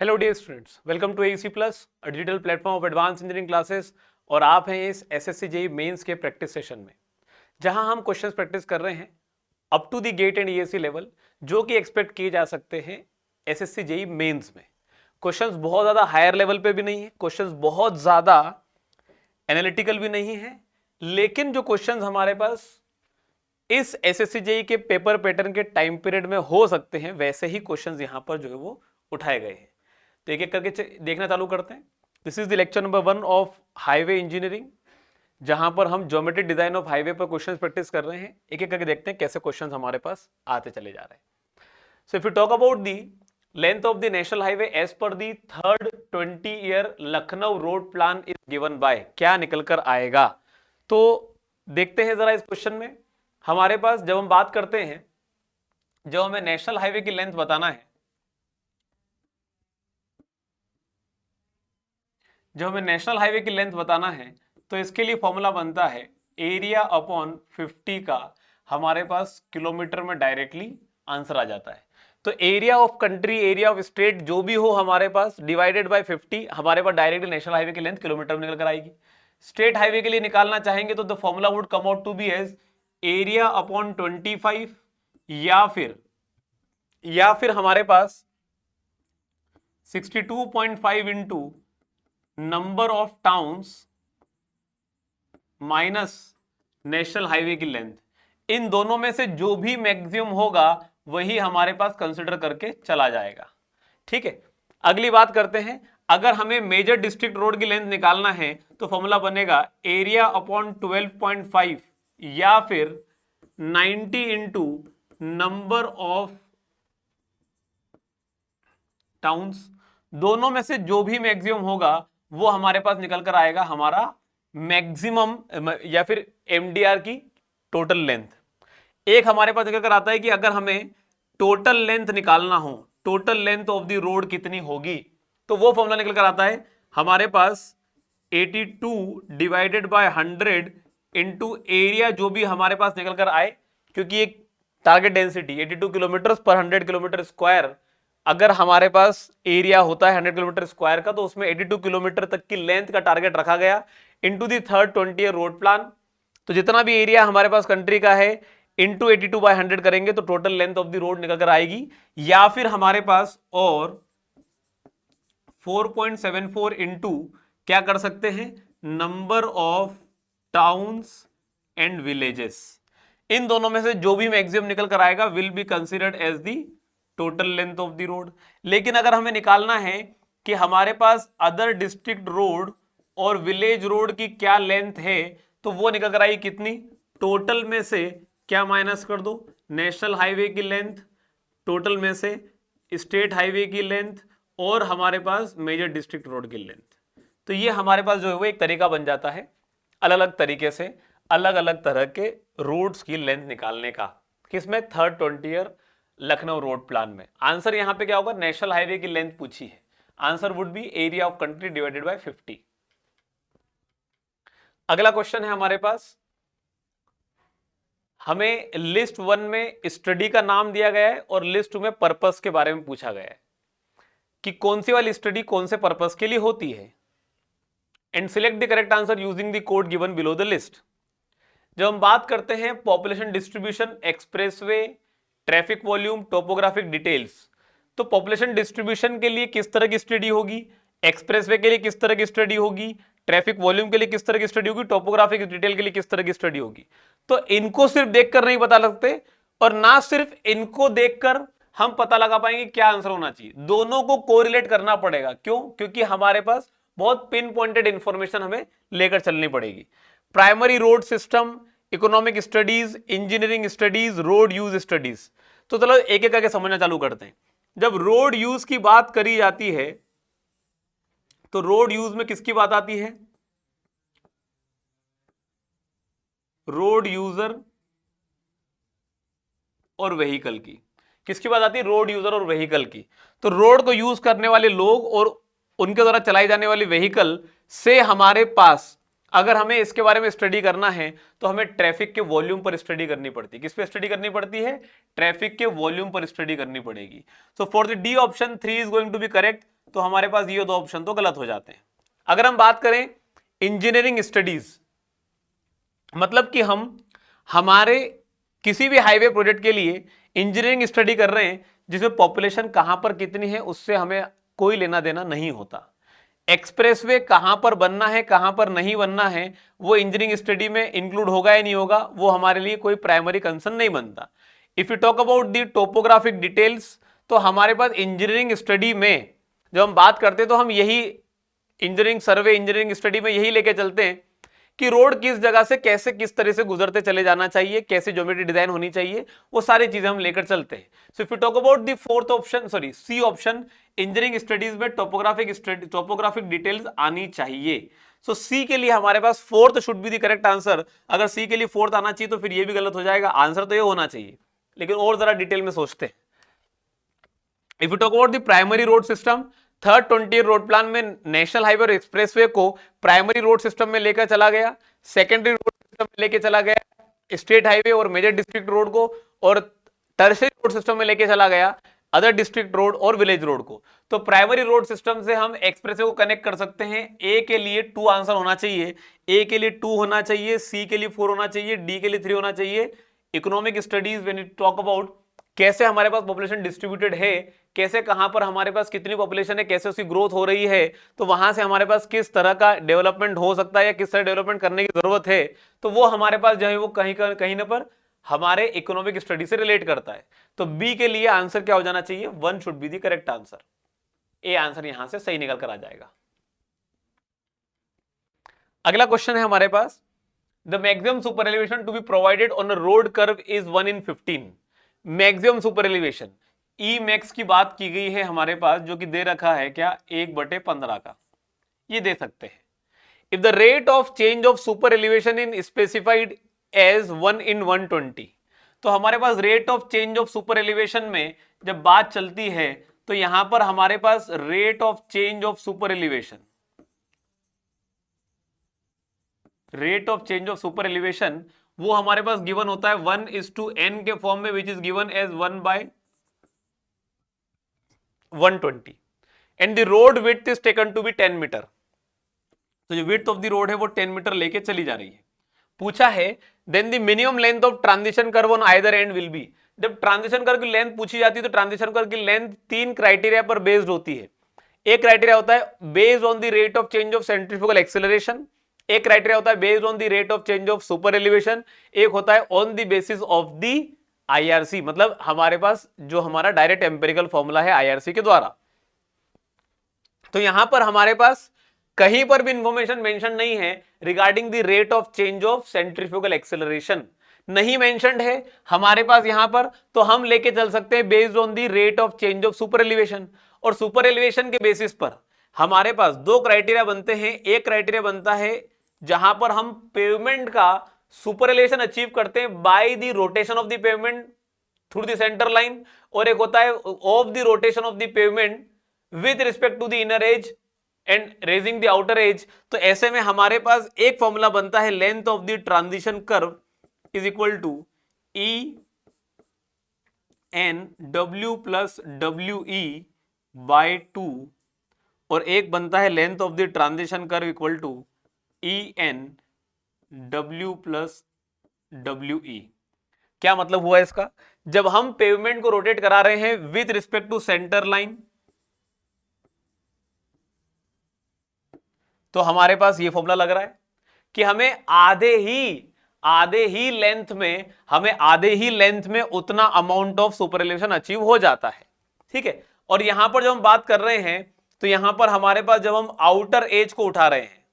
Hello dear students, welcome to AEC plus, a digital platform of advance engineering classes. और आप हैं इस SSC JEE mains के practice session में, जहां हम क्वेश्चंस प्रैक्टिस कर रहे हैं up to the GATE and ESC level, जो कि एक्सपेक्ट किए जा सकते हैं एसएससी जेईई मेंस में। क्वेश्चंस बहुत ज्यादा हायर लेवल पे भी नहीं है, क्वेश्चंस बहुत ज्यादा एनालिटिकल भी नहीं है, लेकिन जो क्वेश्चंस हमारे पास इस एसएससी जेईई के पेपर पैटर्न के टाइम पीरियड में हो सकते हैं, वैसे ही क्वेश्चंस यहां पर जो है वो उठाए गए हैं। तो एक एक करके देखना चालू करते हैं। This is the lecture number 1 of highway engineering, जहां पर हम ज्योमेट्रिक डिजाइन ऑफ हाईवे पर क्वेश्चंस प्रैक्टिस कर रहे हैं। एक एक करके देखते हैं कैसे क्वेश्चंस हमारे पास आते चले जा रहे हैं। So if you talk about the length of the national highway as per the third 20 year Lucknow road plan is given by, क्या निकल कर आएगा? तो देखते हैं जरा इस क्वेश्चन में। हमारे पास जब हम बात करते हैं, जब हमें नेशनल हाईवे की लेंथ बताना है, जब हमें नेशनल हाईवे की लेंथ बताना है, तो इसके लिए फॉर्मूला बनता है एरिया अपॉन 50 का, हमारे पास किलोमीटर में डायरेक्टली आंसर आ जाता है। तो area of country, area of state जो भी हो हमारे पास, डिवाइडेड बाय 50, हमारे पास डायरेक्टली नेशनल हाईवे की लेंथ किलोमीटर में निकल कर आएगी। स्टेट हाईवे के लिए निकालना चाहेंगे तो the formula would come out to be as area upon 25, या फिर हमारे पास 62.5 into number of towns minus national highway की लेंथ। इन दोनों में से जो भी मैक्सिमम होगा वही हमारे पास कंसिडर करके चला जाएगा। ठीक है, अगली बात करते हैं। अगर हमें मेजर डिस्ट्रिक्ट रोड की लेंथ निकालना है तो फॉर्मूला बनेगा एरिया अपॉन 12.5 या फिर 90 इंटू नंबर ऑफ टाउन्स। दोनों में से जो भी मैक्सिमम होगा वो हमारे पास निकल कर आएगा हमारा मैक्सिमम या फिर एमडीआर की टोटल लेंथ। एक हमारे पास निकल कर आता है कि अगर हमें टोटल लेंथ निकालना हो, total length of the road कितनी होगी, तो वो फॉर्मूला निकल कर आता है हमारे पास 82 डिवाइडेड बाय 100 इंटू एरिया जो भी हमारे पास निकल कर आए, क्योंकि एक टारगेट डेंसिटी 82 किलोमीटर पर 100 किलोमीटर स्क्वायर, अगर हमारे पास एरिया होता है 100 किलोमीटर स्क्वायर का, तो उसमें 82 किलोमीटर तक की लेंथ का टारगेट रखा गया into the third 20 year road plan. तो जितना भी एरिया हमारे पास कंट्री का है इंटू 82 बाय 100 करेंगे तो total length of the road निकल कर आएगी। या फिर हमारे पास और 4.74 इंटू क्या कर सकते हैं, number of towns and villages. इन दोनों में से जो भी मैक्सिमम निकल कर आएगा will be considered as the total length of the road. लेकिन अगर हमें निकालना है कि हमारे पास अदर डिस्ट्रिक्ट रोड और विलेज रोड की क्या लेंथ है, तो वो निकल कर आई कितनी, टोटल में से क्या माइनस कर दो, नेशनल हाईवे की लेंथ, टोटल में से स्टेट हाईवे की लेंथ, और हमारे पास मेजर डिस्ट्रिक्ट रोड की लेंथ। तो ये हमारे पास जो है वो एक तरीका बन जाता है अलग अलग तरीके से अलग अलग तरह के रोड्स की लेंथ निकालने का। किसमें, third 20 year Lucknow road plan में। आंसर यहां पे क्या होगा, नेशनल हाईवे की लेंथ पूछी है, answer would be area of country divided by 50। अगला क्वेश्चन है हमारे पास, हमें लिस्ट 1 में स्टडी का नाम दिया गया है और लिस्ट 2 में पर्पस के बारे में पूछा गया है कि कौन सी वाली स्टडी कौन से पर्पस के लिए होती है, and select the correct answer using the code given below the list. जब हम बात करते हैं population distribution, expressway, traffic volume, topographic details, तो पॉपुलेशन डिस्ट्रीब्यूशन के लिए किस तरह की स्टडी होगी, एक्सप्रेसवे के लिए किस तरह की स्टडी होगी, ट्रैफिक वॉल्यूम के लिए किस तरह की स्टडी होगी, टोपोग्राफिक डिटेल के लिए किस तरह की स्टडी होगी। तो इनको सिर्फ देखकर नहीं बता सकते, और ना सिर्फ इनको देखकर हम पता लगा पाएंगे क्या आंसर होना चाहिए, दोनों को कोरिलेट करना पड़ेगा। क्यों? क्योंकि हमारे पास बहुत पिन पॉइंटेड इंफॉर्मेशन हमें लेकर चलनी पड़ेगी। Primary road system, economic studies, engineering studies, road use studies. तो चलो एक एक करके समझना चालू करते हैं। जब रोड यूज की बात करी जाती है तो रोड यूज में किसकी बात आती है, रोड यूजर और व्हीकल की। किसकी बात आती है, रोड यूजर और व्हीकल की। तो रोड को यूज करने वाले लोग और उनके द्वारा चलाई जाने वाली व्हीकल से हमारे पास, अगर हमें इसके बारे में स्टडी करना है तो हमें ट्रैफिक के वॉल्यूम पर स्टडी करनी पड़ती है। किस पे स्टडी करनी पड़ती है, ट्रैफिक के वॉल्यूम पर स्टडी करनी पड़ेगी। So for the D option 3 is going to be correct, तो हमारे पास ये दो ऑप्शन तो गलत हो जाते हैं। अगर हम बात करें इंजीनियरिंग स्टडीज, मतलब कि हम हमारे किसी भी हाईवे प्रोजेक्ट के लिए इंजीनियरिंग स्टडी कर रहे हैं जिसमें पॉपुलेशन कहां पर कितनी है उससे हमें कोई लेना देना नहीं होता। एक्सप्रेसवे कहां पर बनना है कहां पर नहीं बनना है वो इंजीनियरिंग स्टडी में इंक्लूड होगा या नहीं होगा वो हमारे लिए कोई प्राइमरी कंसर्न नहीं बनता। If you talk about the topographic details, तो हमारे पास इंजीनियरिंग स्टडी में जब हम बात करते हैं तो हम यही इंजीनियरिंग सर्वे इंजीनियरिंग स्टडी में यही लेके चलते हैं कि रोड किस जगह से कैसे किस तरह से गुजरते चले जाना चाहिए, कैसे ज्योमेट्री डिजाइन होनी चाहिए, वो सारी चीजें हम लेकर चलते हैं। So if you talk about the fourth option, sorry C option, engineering studies में टोपोग्राफिक डिटेल्स आनी चाहिए। सो सी के लिए हमारे पास fourth should be the correct answer. अगर सी के लिए फोर्थ आना चाहिए तो फिर ये भी गलत हो जाएगा, आंसर तो ये होना चाहिए, लेकिन और जरा डिटेल में सोचते हैं। If you talk about the primary road system, third 20 road plan में नेशनल हाईवे और एक्सप्रेसवे को प्राइमरी रोड सिस्टम में लेकर चला गया, सेकेंडरी रोड सिस्टम में लेकर चला गया स्टेट हाईवे और मेजर डिस्ट्रिक्ट रोड को, और टर्शियरी रोड सिस्टम में लेकर चला गया अदर डिस्ट्रिक्ट रोड और विलेज रोड को। तो प्राइमरी रोड सिस्टम से हम एक्सप्रेसवे को कनेक्ट कर सकते हैं। ए के लिए 2 आंसर होना चाहिए, ए के लिए 2 होना चाहिए, सी के लिए 4 होना चाहिए, डी के लिए 3 होना चाहिए। Economic studies when you talk about कैसे हमारे पास पॉपुलेशन डिस्ट्रीब्यूटेड है, कैसे कहां पर हमारे पास कितनी पॉपुलेशन है, कैसे उसकी ग्रोथ हो रही है, तो वहां से हमारे पास किस तरह का डेवलपमेंट हो सकता है या किस तरह डेवलपमेंट करने की जरूरत है, तो वो हमारे पास जो है वो कहीं ना पर हमारे इकोनॉमिक स्टडी से रिलेट करता है। तो बी के लिए आंसर क्या हो जाना चाहिए, 1 should be the correct answer. A answer यहां से सही निकल कर आ जाएगा। अगला क्वेश्चन है हमारे पास, the maximum super elevation to be provided on a road curve is 1/15। Maximum super elevation E max की बात की गई है हमारे पास, जो कि दे रखा है क्या 1/15 का, ये दे सकते हैं। If the rate of change of super elevation in specified as 1/120, तो हमारे पास rate of change of super elevation में जब बात चलती है तो यहां पर हमारे पास rate of change of super elevation, rate of change of super elevation वो हमारे पास गिवन होता है 1:n के फॉर्म में, which is given as 1/120 and the road width is taken to be 10 metre. तो जो विड्थ ऑफ द रोड है वो 10 मीटर लेके चली जा रही है। पूछा है then the minimum length of transition curve on either end will be. जब ट्रांजिशन कर्व की लेंथ पूछी जाती है तो ट्रांजिशन कर्व की लेंथ 3 क्राइटेरिया पर बेस्ड होती है। एक क्राइटेरिया होता है based on the rate of change of centrifugal acceleration, एक क्राइटेरिया होता है based on the rate of change of super elevation, एक होता है on the basis of the IRC, मतलब हमारे पास जो हमारा डायरेक्ट एम्पिरिकल फॉर्मूला है आईआरसी के द्वारा। तो यहां पर हमारे पास कहीं पर भी इंफॉर्मेशन मेंशन नहीं है regarding the rate of change of centrifugal acceleration, नहीं मेंशन्ड है हमारे पास यहां पर, तो हम लेके चल सकते हैं based on the rate of change of super elevation. और सुपर एलिवेशन के बेसिस पर हमारे पास 2 क्राइटेरिया बनते हैं। एक क्राइटेरिया बनता है जहां पर हम पेवमेंट का सुपर एलिवेशन अचीव करते हैं by the rotation of the pavement through the centre line, और एक होता है of the rotation of the pavement with respect to the inner edge and raising the outer edge. तो ऐसे में हमारे पास एक फॉर्मूला बनता है length of the transition curve is equal to E N W plus W E by 2, और एक बनता है length of the transition curve equal to E N W plus W E. क्या मतलब हुआ इसका, जब हम पेवमेंट को रोटेट करा रहे हैं with respect to centre line, तो हमारे पास ये फॉर्मूला लग रहा है कि हमें आधे ही लेंथ में उतना amount of super elevation achieve हो जाता है। ठीक है, और यहां पर जब हम बात कर रहे हैं तो यहां पर हमारे पास जब हम आउटर एज को उठा रहे हैं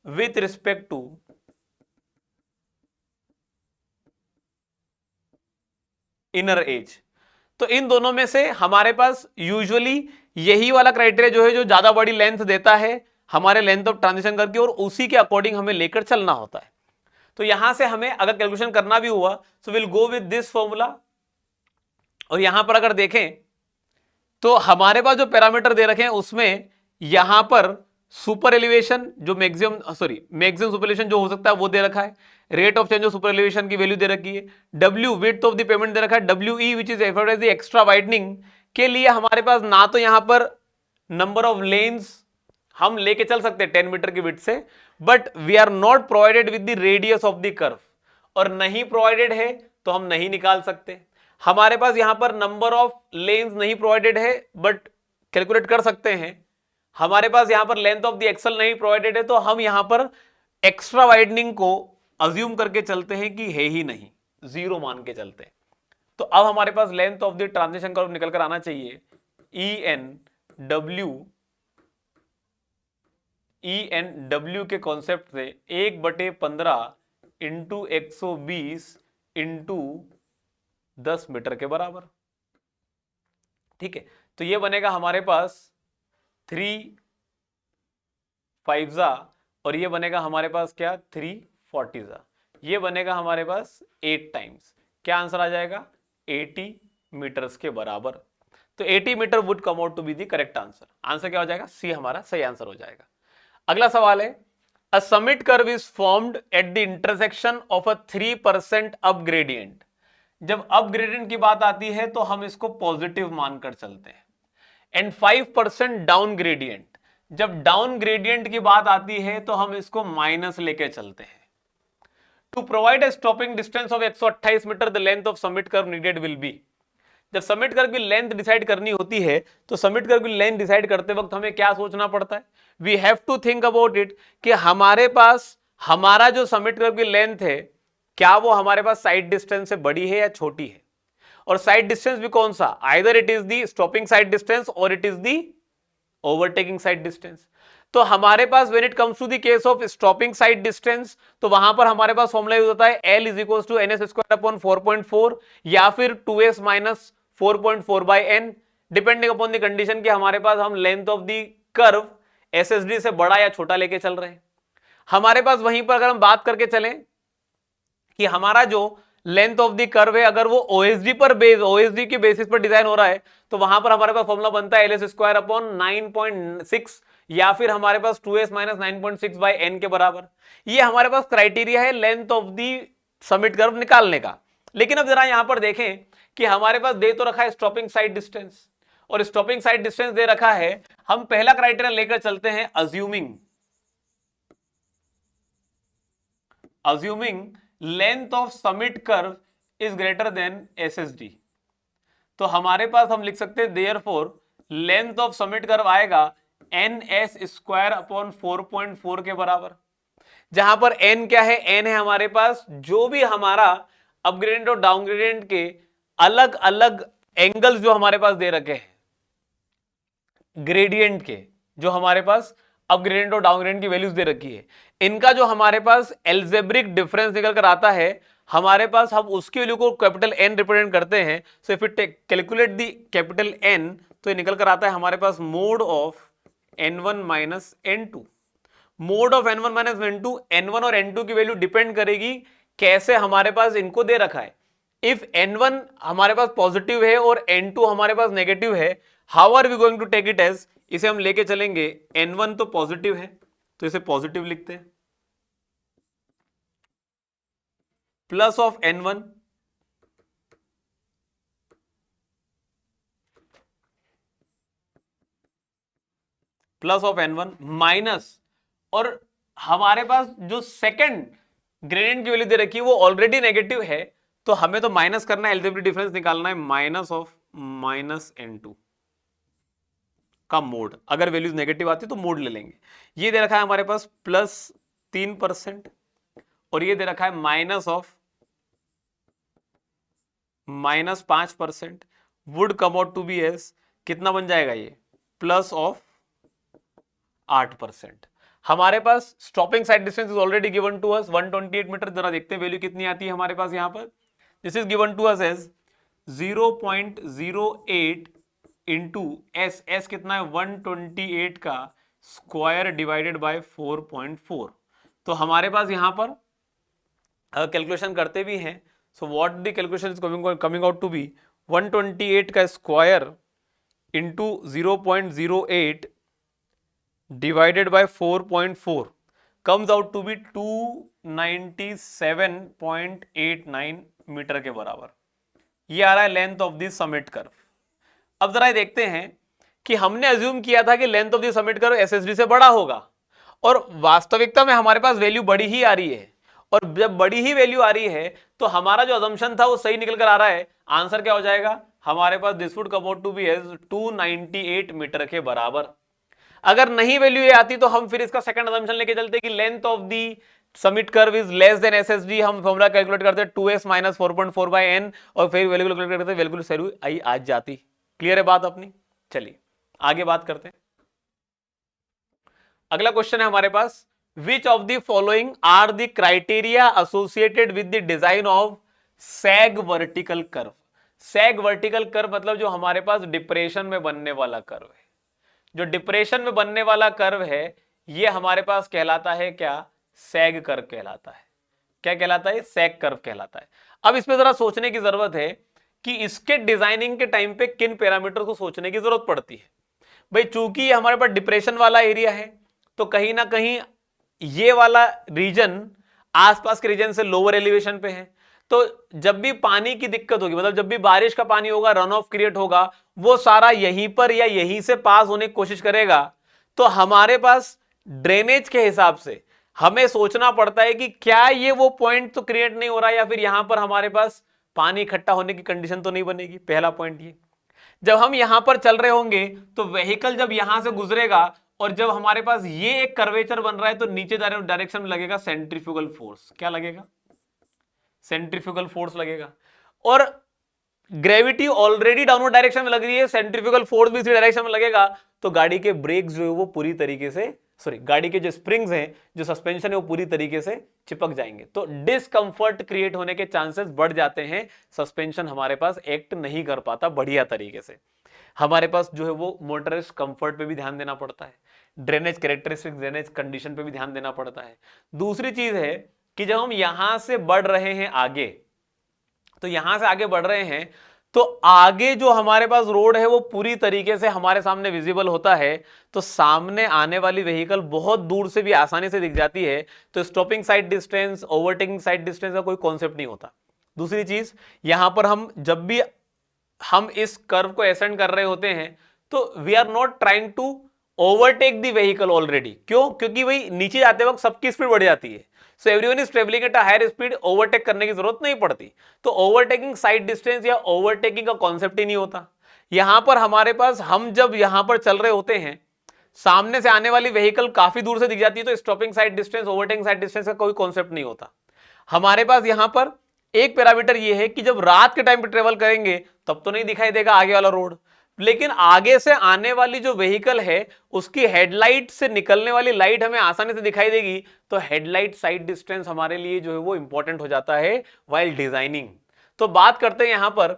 with respect to inner edge, तो इन दोनों में से हमारे पास यूजुअली यही वाला क्राइटेरिया जो है जो ज्यादा बड़ी लेंथ देता है हमारे लेंथ ऑफ ट्रांजिशन करके, और उसी के अकॉर्डिंग हमें लेकर चलना होता है। तो यहां से हमें अगर कैलकुलेशन करना भी हुआ so will go with this formula. और यहां पर अगर देखें तो हमारे पास जो पैरामीटर दे रखे हैं उसमें यहां पर सुपर एलिवेशन जो मैक्सिमम सुपर एलिवेशन जो हो सकता है वो दे रखा है, rate of change of super elevation की वैल्यू दे रखी है, W width of the pavement दे रखा है, W E which is effort as the extra widening के लिए हमारे पास ना तो यहां पर नंबर ऑफ लेन्स हम लेके चल सकते हैं 10 मीटर की विड्थ से, but we are not provided with the radius of the curve, और नहीं प्रोवाइडेड है तो हम नहीं निकाल सकते। हमारे पास यहां पर नंबर ऑफ लेन्स नहीं प्रोवाइडेड है बट कैलकुलेट कर सकते हैं। हमारे पास यहां पर लेंथ ऑफ द एक्सल नहीं प्रोवाइडेड है, तो हम यहां पर एक्स्ट्रा वाइडनिंग को अज्यूम करके चलते हैं कि है ही नहीं, जीरो मान के चलते हैं। तो अब हमारे पास length of the transition curve निकल कर आना चाहिए ई एन डब्ल्यू के कॉन्सेप्ट से 1/15 इंटू 120 इंटू 10 मीटर के बराबर। ठीक है, तो ये बनेगा हमारे पास 3 5 और ये बनेगा हमारे पास क्या 3 40, ये बनेगा हमारे पास 8 टाइम्स। क्या आंसर आ जाएगा 80 मीटर्स के बराबर। तो 80 metre would come out to be the correct answer. Answer क्या हो जाएगा, सी हमारा सही आंसर हो जाएगा। अगला सवाल है, a summit curve is formed at the intersection of a 3% up gradient. जब अप ग्रेडियंट की बात आती है तो हम इसको पॉजिटिव मानकर चलते हैं, एंड 5% डाउन ग्रेडियंट, जब डाउन ग्रेडियंट की बात आती है तो हम इसको माइनस लेके चलते हैं। To provide a stopping distance of 128 metre the length of summit curve needed will be. जब समिट कर्व की लेंथ डिसाइड करनी होती है तो समिट कर्व की लेंथ डिसाइड करते वक्त हमें क्या सोचना पड़ता है, we have to think about it कि हमारे पास हमारा जो समिट कर्व की लेंथ है क्या वो हमारे पास साइड डिस्टेंस से बड़ी है या छोटी है, और साइड डिस्टेंस भी कौन सा, either it is the stopping sight distance और it is the overtaking sight distance. तो हमारे पास when it comes to the case of stopping sight distance तो वहां पर हमारे पास फॉर्मूला यूज होता है L is equal to NS square upon 4.4 या फिर 2S minus 4.4 by n, depending upon the condition कि हमारे पास हम length of the curve SSD से बड़ा या छोटा लेके चल रहे हैं। हमारे पास वहीं पर अगर हम बात करके चलें कि हमारा जो लेंथ ऑफ द कर्व है अगर वो ओएसडी की बेसिस पर डिजाइन हो रहा है तो वहां पर हमारे पास फॉर्मूला बनता है LS स्क्वायर अपॉन 9.6 या फिर हमारे पास 2S माइनस 9.6 बाई n के बराबर। ये हमारे पास क्राइटेरिया है length of the summit curve निकालने का। लेकिन अब जरा यहां पर देखें कि हमारे पास दे तो रखा है स्टॉपिंग साइड डिस्टेंस, और स्टॉपिंग साइड डिस्टेंस दे रखा है, हम पहला क्राइटेरिया लेकर चलते हैं assuming length of summit curve is greater then SSD। तो हमारे पास हम लिख सकते हैं therefore length of summit curve आएगा NS स्क्वायर अपॉन 4.4 के बराबर, जहां पर n क्या है, n है हमारे पास जो भी हमारा अपग्रेडेंट और डाउनग्रेडेंट के अलग अलग एंगल्स जो हमारे पास दे रखे हैं ग्रेडियंट के, जो हमारे पास अपग्रेडेंट और डाउनग्रेडेंट की वैल्यूज दे रखी है, इनका जो हमारे पास एल्जेब्रिक डिफरेंस निकल कर आता है हमारे पास, हम उसकी वैल्यू को कैपिटल N रिप्रेजेंट करते हैं। So if it calculate the capital N तो ये निकल कर आता है हमारे पास mode of N1 minus N2। Mode of N1 minus N2, N1 और N2 की वैल्यू डिपेंड करेगी कैसे हमारे पास इनको दे रखा है। इफ N1 हमारे पास पॉजिटिव है और N2 हमारे पास नेगेटिव है, how are we going to take it as, इसे हम लेके चलेंगे N1 तो पॉजिटिव है तो इसे पॉजिटिव लिखते हैं, plus of N1 plus of N1 minus, और हमारे पास जो सेकंड ग्रेडियंट की वैल्यू दे रखी है वो ऑलरेडी नेगेटिव है तो हमें तो माइनस करना है, एल्जेब्रिक डिफरेंस निकालना है, माइनस ऑफ माइनस N2 का मोड। अगर वैल्यूज नेगेटिव आती तो मोड ले लेंगे। ये दे रखा है हमारे पास प्लस 3% और ये दे रखा है minus of minus 5%, would come out to be as कितना बन जाएगा ये प्लस ऑफ 8%। हमारे पास stopping sight distance is already given to us 128 metre. जरा देखते हैं वैल्यू कितनी आती है हमारे पास यहां पर। This is given to us as 0.08 into S कितना है 128 का स्क्वायर डिवाइडेड बाय 4.4। तो हमारे पास यहां पर कैलकुलेशन करते भी हैं, so what the calculation is coming out to be 128 का square into 0.08 divided by 4.4 comes out to be 297.89 metre के बराबर। ये आ रहा है length of the summit curve. अब जरा देखते हैं कि हमने अज्यूम किया था कि length of the summit curve SSD से बड़ा होगा, और वास्तविकता में हमारे पास वैल्यू बड़ी ही आ रही है, और जब बड़ी ही वैल्यू आ रही है तो हमारा जो अजम्पशन था वो सही निकल कर आ रहा है। आंसर क्या हो जाएगा हमारे पास, this would come out to be as 298 metre के बराबर। अगर नहीं वैल्यू ये आती तो हम फिर इसका सेकंड अजम्पशन लेके चलते कि length of the summit curve is less than SSD, हम फॉर्मूला कैलकुलेट करते 2s माइनस 4.4 बाय एन, और फिर वैल्यू कैलकुलेट करते वैल्यू सही आई आज जाती। क्लियर है बात अपनी? चलिए आगे बात करते हैं। अगला क्वेश्चन है हमारे पास, which of the following are the criteria associated with the design of sag vertical curve. Sag vertical curve मतलब जो हमारे पास डिप्रेशन में बनने वाला कर्व है, जो डिप्रेशन में बनने वाला कर्व है ये हमारे पास कहलाता है क्या, सैग कर्व कहलाता है। क्या कहलाता है? सैग कर्व कहलाता है। अब इसमें जरा सोचने की जरूरत है कि इसके डिजाइनिंग के टाइम पे किन पैरामीटर को सोचने की जरूरत पड़ती है। भाई चूंकि ये हमारे पास डिप्रेशन वाला एरिया है तो कहीं ना कहीं ये वाला रीजन आसपास के रीजन से लोअर एलिवेशन पे है, तो जब भी पानी की दिक्कत होगी, मतलब जब भी बारिश का पानी होगा, रन ऑफ क्रिएट होगा, वो सारा यहीं पर या यहीं से पास होने की कोशिश करेगा। तो हमारे पास ड्रेनेज के हिसाब से हमें सोचना पड़ता है कि क्या ये वो पॉइंट तो क्रिएट नहीं हो रहा, या फिर यहां पर हमारे पास पानी इकट्ठा होने की कंडीशन तो नहीं बनेगी। पहला पॉइंट ये, जब हम यहां पर चल रहे होंगे तो व्हीकल जब यहां से गुजरेगा और जब हमारे पास ये एक कर्वेचर बन रहा है तो नीचे डायरेक्शन में लगेगा सेंट्रीफ्यूगल फोर्स। क्या लगेगा? सेंट्रीफ्यूगल फोर्स लगेगा। और ग्रेविटी ऑलरेडी डाउनवर्ड डायरेक्शन में लग रही है, सेंट्रीफ्यूगल फोर्स भी इसी डायरेक्शन में लगेगा, तो गाड़ी के ब्रेक्स जो है वो पूरी तरीके से, गाड़ी के जो स्प्रिंग्स हैं, जो सस्पेंशन है वो पूरी तरीके से चिपक जाएंगे, तो डिस्कंफर्ट क्रिएट होने के चांसेस बढ़ जाते हैं। सस्पेंशन हमारे पास एक्ट नहीं कर पाता बढ़िया तरीके से। हमारे पास जो है वो मोटरिस्ट कंफर्ट पे भी ध्यान देना पड़ता है, ड्रेनेज कैरेक्टरिस्टिक्स, ड्रेनेज कंडीशन पे भी ध्यान देना पड़ता है। दूसरी चीज है कि जब हम यहां से बढ़ रहे हैं आगे, तो यहां से आगे बढ़ रहे हैं तो आगे जो हमारे पास रोड है वो पूरी तरीके से हमारे सामने विजिबल होता है, तो सामने आने वाली व्हीकल बहुत दूर से भी आसानी से दिख जाती है, तो stopping sight distance, overtaking sight distance का कोई कॉन्सेप्ट नहीं होता। दूसरी चीज, यहां पर हम जब भी हम इस कर्व को एसेंड कर रहे होते हैं तो we are not trying to overtake the vehicle already. क्यों? क्योंकि भाई नीचे जाते वक्त सबकी स्पीड बढ़ जाती है, so everyone is travelling at a higher speed, overtake करने की जरूरत नहीं पड़ती। तो ओवरटेकिंग साइड डिस्टेंस या ओवरटेकिंग का कॉन्सेप्ट ही नहीं होता। यहां पर हमारे पास, हम जब यहां पर चल रहे होते हैं, सामने से आने वाली व्हीकल काफी दूर से दिख जाती है, तो stopping sight distance, overtaking sight distance का कोई कॉन्सेप्ट नहीं होता। हमारे पास यहां पर एक पैरामीटर ये है कि जब रात के टाइम पे ट्रेवल करेंगे तब तो नहीं दिखाई देगा आगे वाला रोड, लेकिन आगे से आने वाली जो व्हीकल है उसकी हेडलाइट से निकलने वाली लाइट हमें आसानी से दिखाई देगी, तो हेडलाइट साइड डिस्टेंस हमारे लिए जो है वो इंपॉर्टेंट हो जाता है व्हाइल डिजाइनिंग। तो बात करते हैं यहां पर,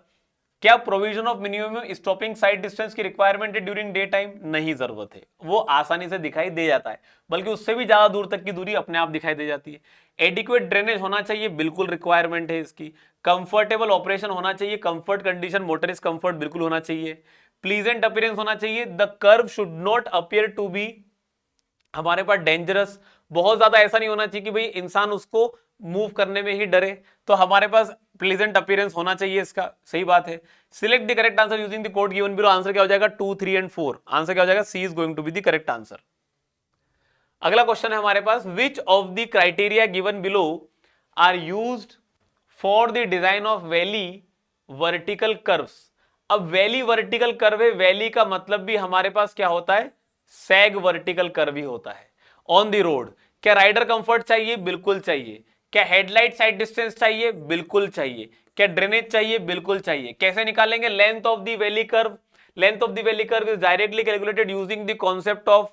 क्या provision of minimum stopping sight distance की रिक्वायरमेंट है ड्यूरिंग डे टाइम? नहीं जरूरत है, वो आसानी से दिखाई दे जाता है, बल्कि उससे भी ज्यादा दूर तक की दूरी अपने आप दिखाई दे जाती है। एडिक्वेट ड्रेनेज होना चाहिए, बिल्कुल रिक्वायरमेंट है इसकी। कंफर्टेबल ऑपरेशन होना चाहिए, कंफर्ट कंडीशन, मोटरिस्ट कंफर्ट बिल्कुल होना चाहिए। प्लीजेंट अपीयरेंस होना चाहिए, the curve should not appear to be हमारे पास डेंजरस, बहुत ज्यादा ऐसा नहीं होना चाहिए कि भाई इंसान उसको मूव करने में ही डरे, तो हमारे पास प्लीजेंट अपीयरेंस होना चाहिए इसका। सही बात है। Select the correct answer using the code given below. Answer क्या हो जाएगा? 2, 3 एंड 4। आंसर क्या हो जाएगा? C is going to be the correct answer. अगला क्वेश्चन है हमारे पास, which of the criteria given below are used for the design of valley vertical curves. अब वैली वर्टिकल कर्व है, वैली का मतलब भी हमारे पास क्या होता है? सैग वर्टिकल कर्व ही होता है। ऑन द रोड, क्या राइडर कंफर्ट चाहिए? बिल्कुल चाहिए। क्या हेडलाइट साइड डिस्टेंस चाहिए? बिल्कुल चाहिए। क्या ड्रेनेज चाहिए? बिल्कुल चाहिए। कैसे निकालेंगे? Length of the valley curve, length of the valley curve is directly calculated using the concept of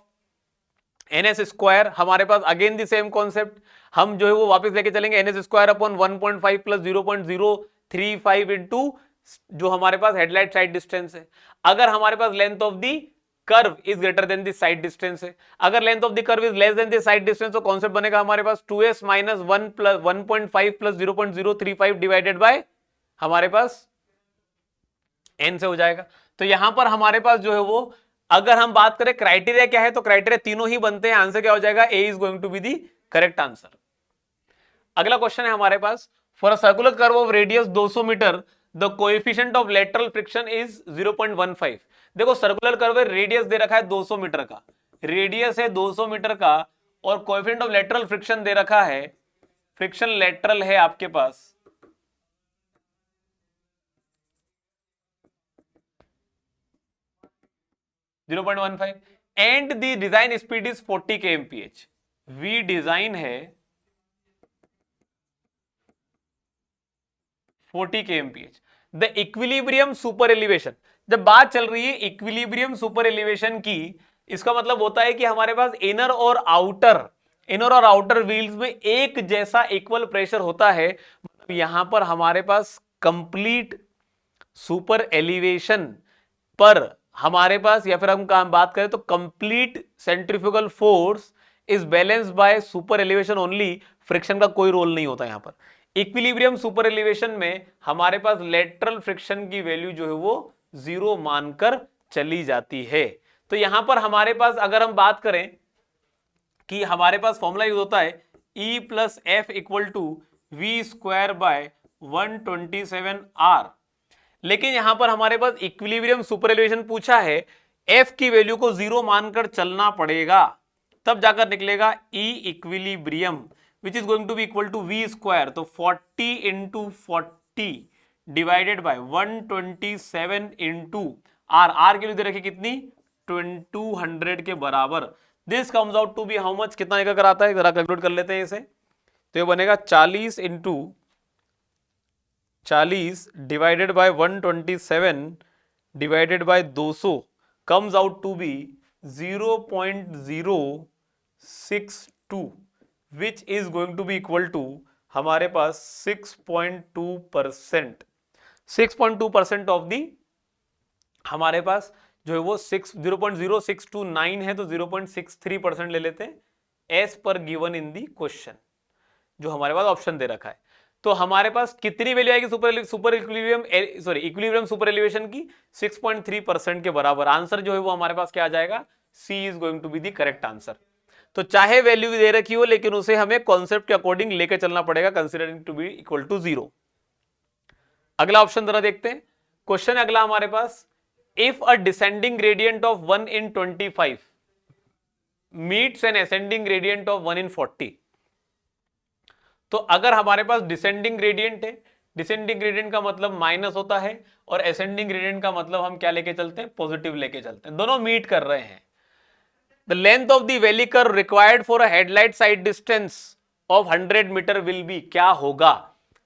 NS square. हमारे पास अगेन द सेम कॉन्सेप्ट, हम जो है वो वापस लेके चलेंगे, NS square upon 1.5 plus 0.035 into जो हमारे पास हेडलाइट साइड डिस्टेंस है। अगर हमारे पास length of the curve is greater than the sight distance है, अगर length of the curve is less than the sight distance, तो कॉन्सेप्ट बनेगा हमारे पास 2s minus 1 plus 1.5 plus 0.035 divided by हमारे पास n से हो जाएगा। तो यहां पर हमारे पास जो है वो, अगर हम बात करें क्राइटेरिया क्या है, तो क्राइटेरिया तीनों ही बनते हैं। आंसर क्या हो जाएगा? A is going to be the correct answer. अगला क्वेश्चन है हमारे पास, for a circular curve of radius 200 metre the coefficient of lateral friction is 0.15। देखो सर्कुलर कर्व है, रेडियस दे रखा है 200 मीटर का, रेडियस है 200 मीटर का, और कोएफिशिएंट ऑफ लेटरल फ्रिक्शन दे रखा है, फ्रिक्शन लेटरल है आपके पास 0.15 and the design speed is 40 kmph। V design है 40 kmph। The equilibrium super elevation, जब बात चल रही है इक्विलिब्रियम सुपर एलिवेशन की, इसका मतलब होता है कि हमारे पास इनर और आउटर व्हील्स में एक जैसा इक्वल प्रेशर होता है। मतलब यहां पर हमारे पास कंप्लीट सुपर एलिवेशन पर हमारे पास, या फिर हम बात करें तो complete centrifugal force is balanced by super elevation only, friction का कोई रोल नहीं होता यहां पर। इक्विलिब्रियम सुपर एलिवेशन में हमारे पास लेटरल फ्रिक्शन की वैल्यू जो है वो 0 मानकर चली जाती है। तो यहां पर हमारे पास अगर हम बात करें कि हमारे पास फॉर्मूला यूज होता है E plus F equal to we square by 127R, लेकिन यहां पर हमारे पास इक्विलिब्रियम सुपर एलिवेशन पूछा है, F की वैल्यू को 0 मानकर चलना पड़ेगा, तब जाकर निकलेगा E equilibrium which is going to be equal to we square, तो 40 into 40 divided by 127 into R, R की वैल्यू दे रखी कितनी 200 के बराबर। This comes out to be how much, कितना निकल कर आता है जरा कैलकुलेट कर लेते हैं इसे। तो ये बनेगा 40 into 40 divided by 127 divided by 200 comes out to be 0.062 which is going to be equal to हमारे पास 6.2%। 6.2% ऑफ दी हमारे पास जो है वो 0.0629 है, तो 0.63% ले लेते हैं as per given in the question, जो हमारे पास ऑप्शन दे रखा है। तो हमारे पास कितनी वैल्यू आएगी इक्विलिब्रियम सुपर एलिवेशन की 6.3% के बराबर। आंसर जो है वो हमारे पास क्या आ जाएगा, C is going to be the correct answer. तो चाहे वैल्यू दे रखी हो, लेकिन उसे हमें कॉन्सेप्ट के अकॉर्डिंग लेकर चलना पड़ेगा, considering to be equal to 0। अगला ऑप्शन जरा देखते हैं, क्वेश्चन अगला हमारे पास, if a descending gradient of 1 in 25 meets an ascending gradient of 1 in 40। तो अगर हमारे पास डिसेंडिंग ग्रेडियंट है, डिसेंडिंग ग्रेडियंट का मतलब माइनस होता है, और असेंडिंग ग्रेडियंट का मतलब हम क्या लेके चलते हैं, पॉजिटिव लेके चलते हैं, दोनों मीट कर रहे हैं। The length of the valley curve required for a headlight sight distance of 100 metre will be, क्या होगा।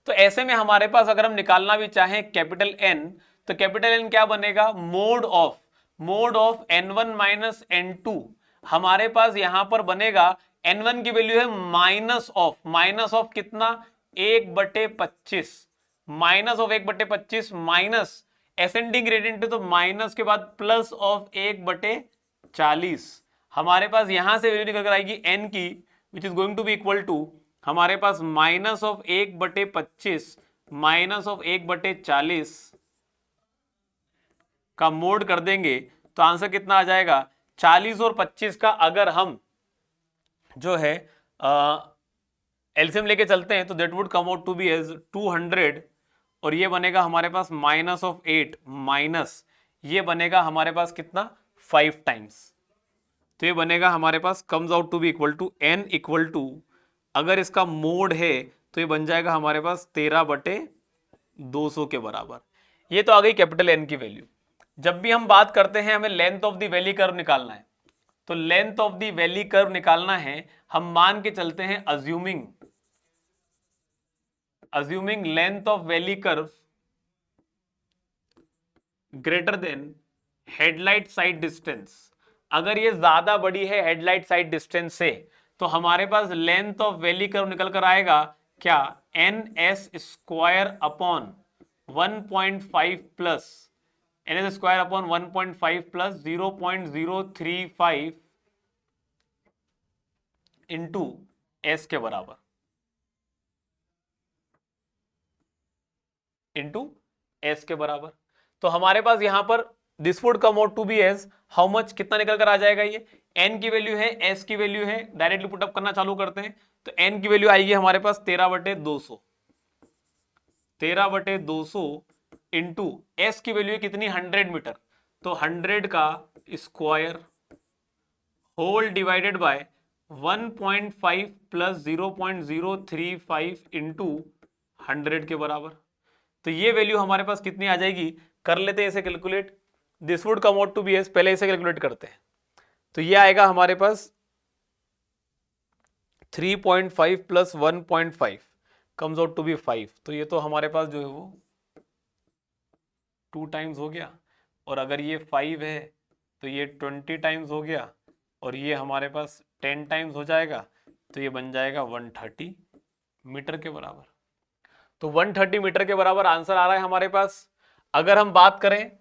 तो ऐसे में हमारे पास अगर हम निकालना भी चाहें कैपिटल N, तो कैपिटल N क्या बनेगा, mode of N1 minus N2। हमारे पास यहां पर बनेगा N1 की वैल्यू है माइनस ऑफ कितना 1/25, minus of 1/25 minus ascending gradient है तो माइनस के बाद प्लस ऑफ 1/40। हमारे पास यहां से वैल्यू निकल कर आएगी N की which is going to be equal to हमारे पास माइनस ऑफ 1/25 माइनस ऑफ 1/40 का मोड कर देंगे तो आंसर कितना आ जाएगा, 40 और 25 का अगर हम जो है एलसीएम लेके चलते हैं तो that would come out to be as 200, और ये बनेगा हमारे पास माइनस ऑफ 8 माइनस ये बनेगा हमारे पास कितना 5 टाइम्स। तो ये बनेगा हमारे पास comes out to be equal to n equal to, अगर इसका मोड है तो ये बन जाएगा हमारे पास 13/200 के बराबर। ये तो आ गई कैपिटल N की वैल्यू। जब भी हम बात करते हैं हमें length of the valley curve निकालना है, तो length of the valley curve निकालना है, हम मान के चलते हैं assuming length of valley curve greater than headlight sight distance. अगर ये ज्यादा बड़ी है हेडलाइट साइड डिस्टेंस से, तो हमारे पास लेंथ ऑफ वैली कर्व निकल कर आएगा क्या, NS square upon 1.5 plus NS square upon 1.5 plus 0.035 into S के बराबर, इंटू S के बराबर। तो हमारे पास यहां पर this would come out to be as how much, कितना निकल कर आ जाएगा, ये N की वैल्यू है S की वैल्यू है, डायरेक्टली पुट अप करना चालू करते हैं। तो N की वैल्यू आएगी हमारे पास 13/200 इंटू S की वैल्यू कितनी 100 मीटर, तो 100 का square whole divided by 1.5 plus 0.035 into 100 के बराबर। तो ये वैल्यू हमारे पास कितनी आ जाएगी, कर लेते हैं इसे calculate. This would come out to be S, पहले इसे कैलकुलेट करते हैं। तो ये आएगा हमारे पास 3.5 plus 1.5 comes out to be 5। तो ये तो हमारे पास जो है वो 2 टाइम्स हो गया, और अगर ये 5 है तो ये 20 टाइम्स हो गया, और ये हमारे पास 10 टाइम्स हो जाएगा, तो ये बन जाएगा 130 मीटर के बराबर। तो 130 मीटर के बराबर आंसर आ रहा है हमारे पास। अगर हम बात करें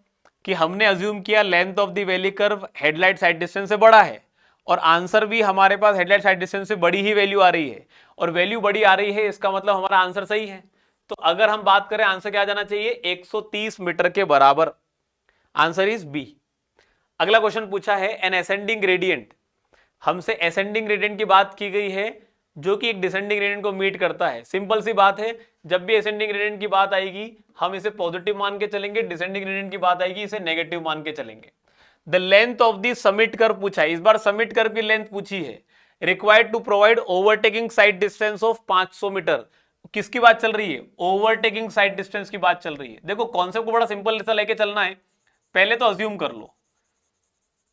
कि हमने अज्यूम किया length of the valley curve headlight sight distance से बड़ा है, और आंसर भी हमारे पास हेडलाइट साइड डिस्टेंस से बड़ी ही वैल्यू आ रही है, और वैल्यू बड़ी आ रही है, इसका मतलब हमारा आंसर सही है। तो अगर हम बात करें आंसर क्या जाना चाहिए, 130 मीटर के बराबर। Answer is B. अगला क्वेश्चन पूछा है एन असेंडिंग ग्रेडियंट। हमसे असेंडिंग ग्रेडियंट की बात की गई है जो कि एक डिसेंडिंग ग्रेडियंट को मीट करता है। सिंपल सी बात है, जब भी असेंडिंग ग्रेडियंट की बात आएगी हम इसे पॉजिटिव मान के चलेंगे, डिसेंडिंग ग्रेडियंट की बात आएगी इसे नेगेटिव मान के चलेंगे। The length of the summit curve पूछा है, इस बार समिट कर्व की लेंथ पूछी है। Required to provide overtaking sight distance of 500 metre. किसकी बात चल रही है, ओवरटेकिंग साइड डिस्टेंस की बात चल रही है। देखो कॉन्सेप्ट को बड़ा सिंपल सा लेके चलना है। पहले तो अज्यूम कर लो,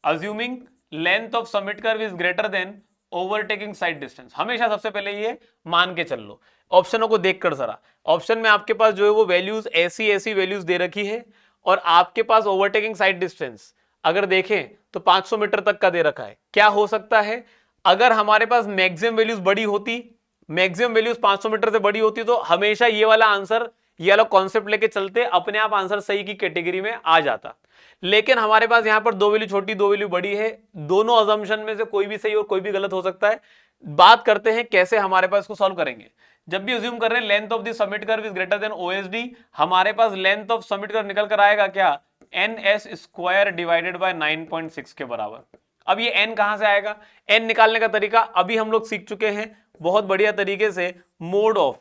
assuming length of summit curve is greater than overtaking sight distance, हमेशा सबसे पहले ये मान के चल लो। ऑप्शनों को देखकर जरा, ऑप्शन में आपके पास जो है वो वैल्यूज ऐसी ऐसी वैल्यूज दे रखी है, और आपके पास ओवरटेकिंग साइड डिस्टेंस अगर देखें तो 500 मीटर तक का दे रखा है। क्या हो सकता है, अगर हमारे पास मैक्सिमम वैल्यूज बड़ी होती, मैक्सिमम वैल्यूज 500 मीटर से बड़ी होती, तो हमेशा ये वाला आंसर, ये वाला कॉन्सेप्ट लेके चलते, अपने आप आंसर सही की कैटेगरी में आ जाता। लेकिन हमारे पास यहां पर दो वैल्यू छोटी दो वैल्यू बड़ी है, दोनों अजम्पशन में से कोई भी सही और कोई भी गलत हो सकता है। बात करते हैं कैसे हमारे पास इसको सॉल्व करेंगे। जब भी अज्यूम कर रहे हैं length of the summit curve is greater than OSD, हमारे पास लेंथ ऑफ समिट कर्व निकल कर आएगा क्या, N S square divided by 9.6 के बराबर। अब ये एन कहां से आएगा, एन निकालने का तरीका अभी हम लोग सीख चुके हैं बहुत बढ़िया तरीके से। मोड ऑफ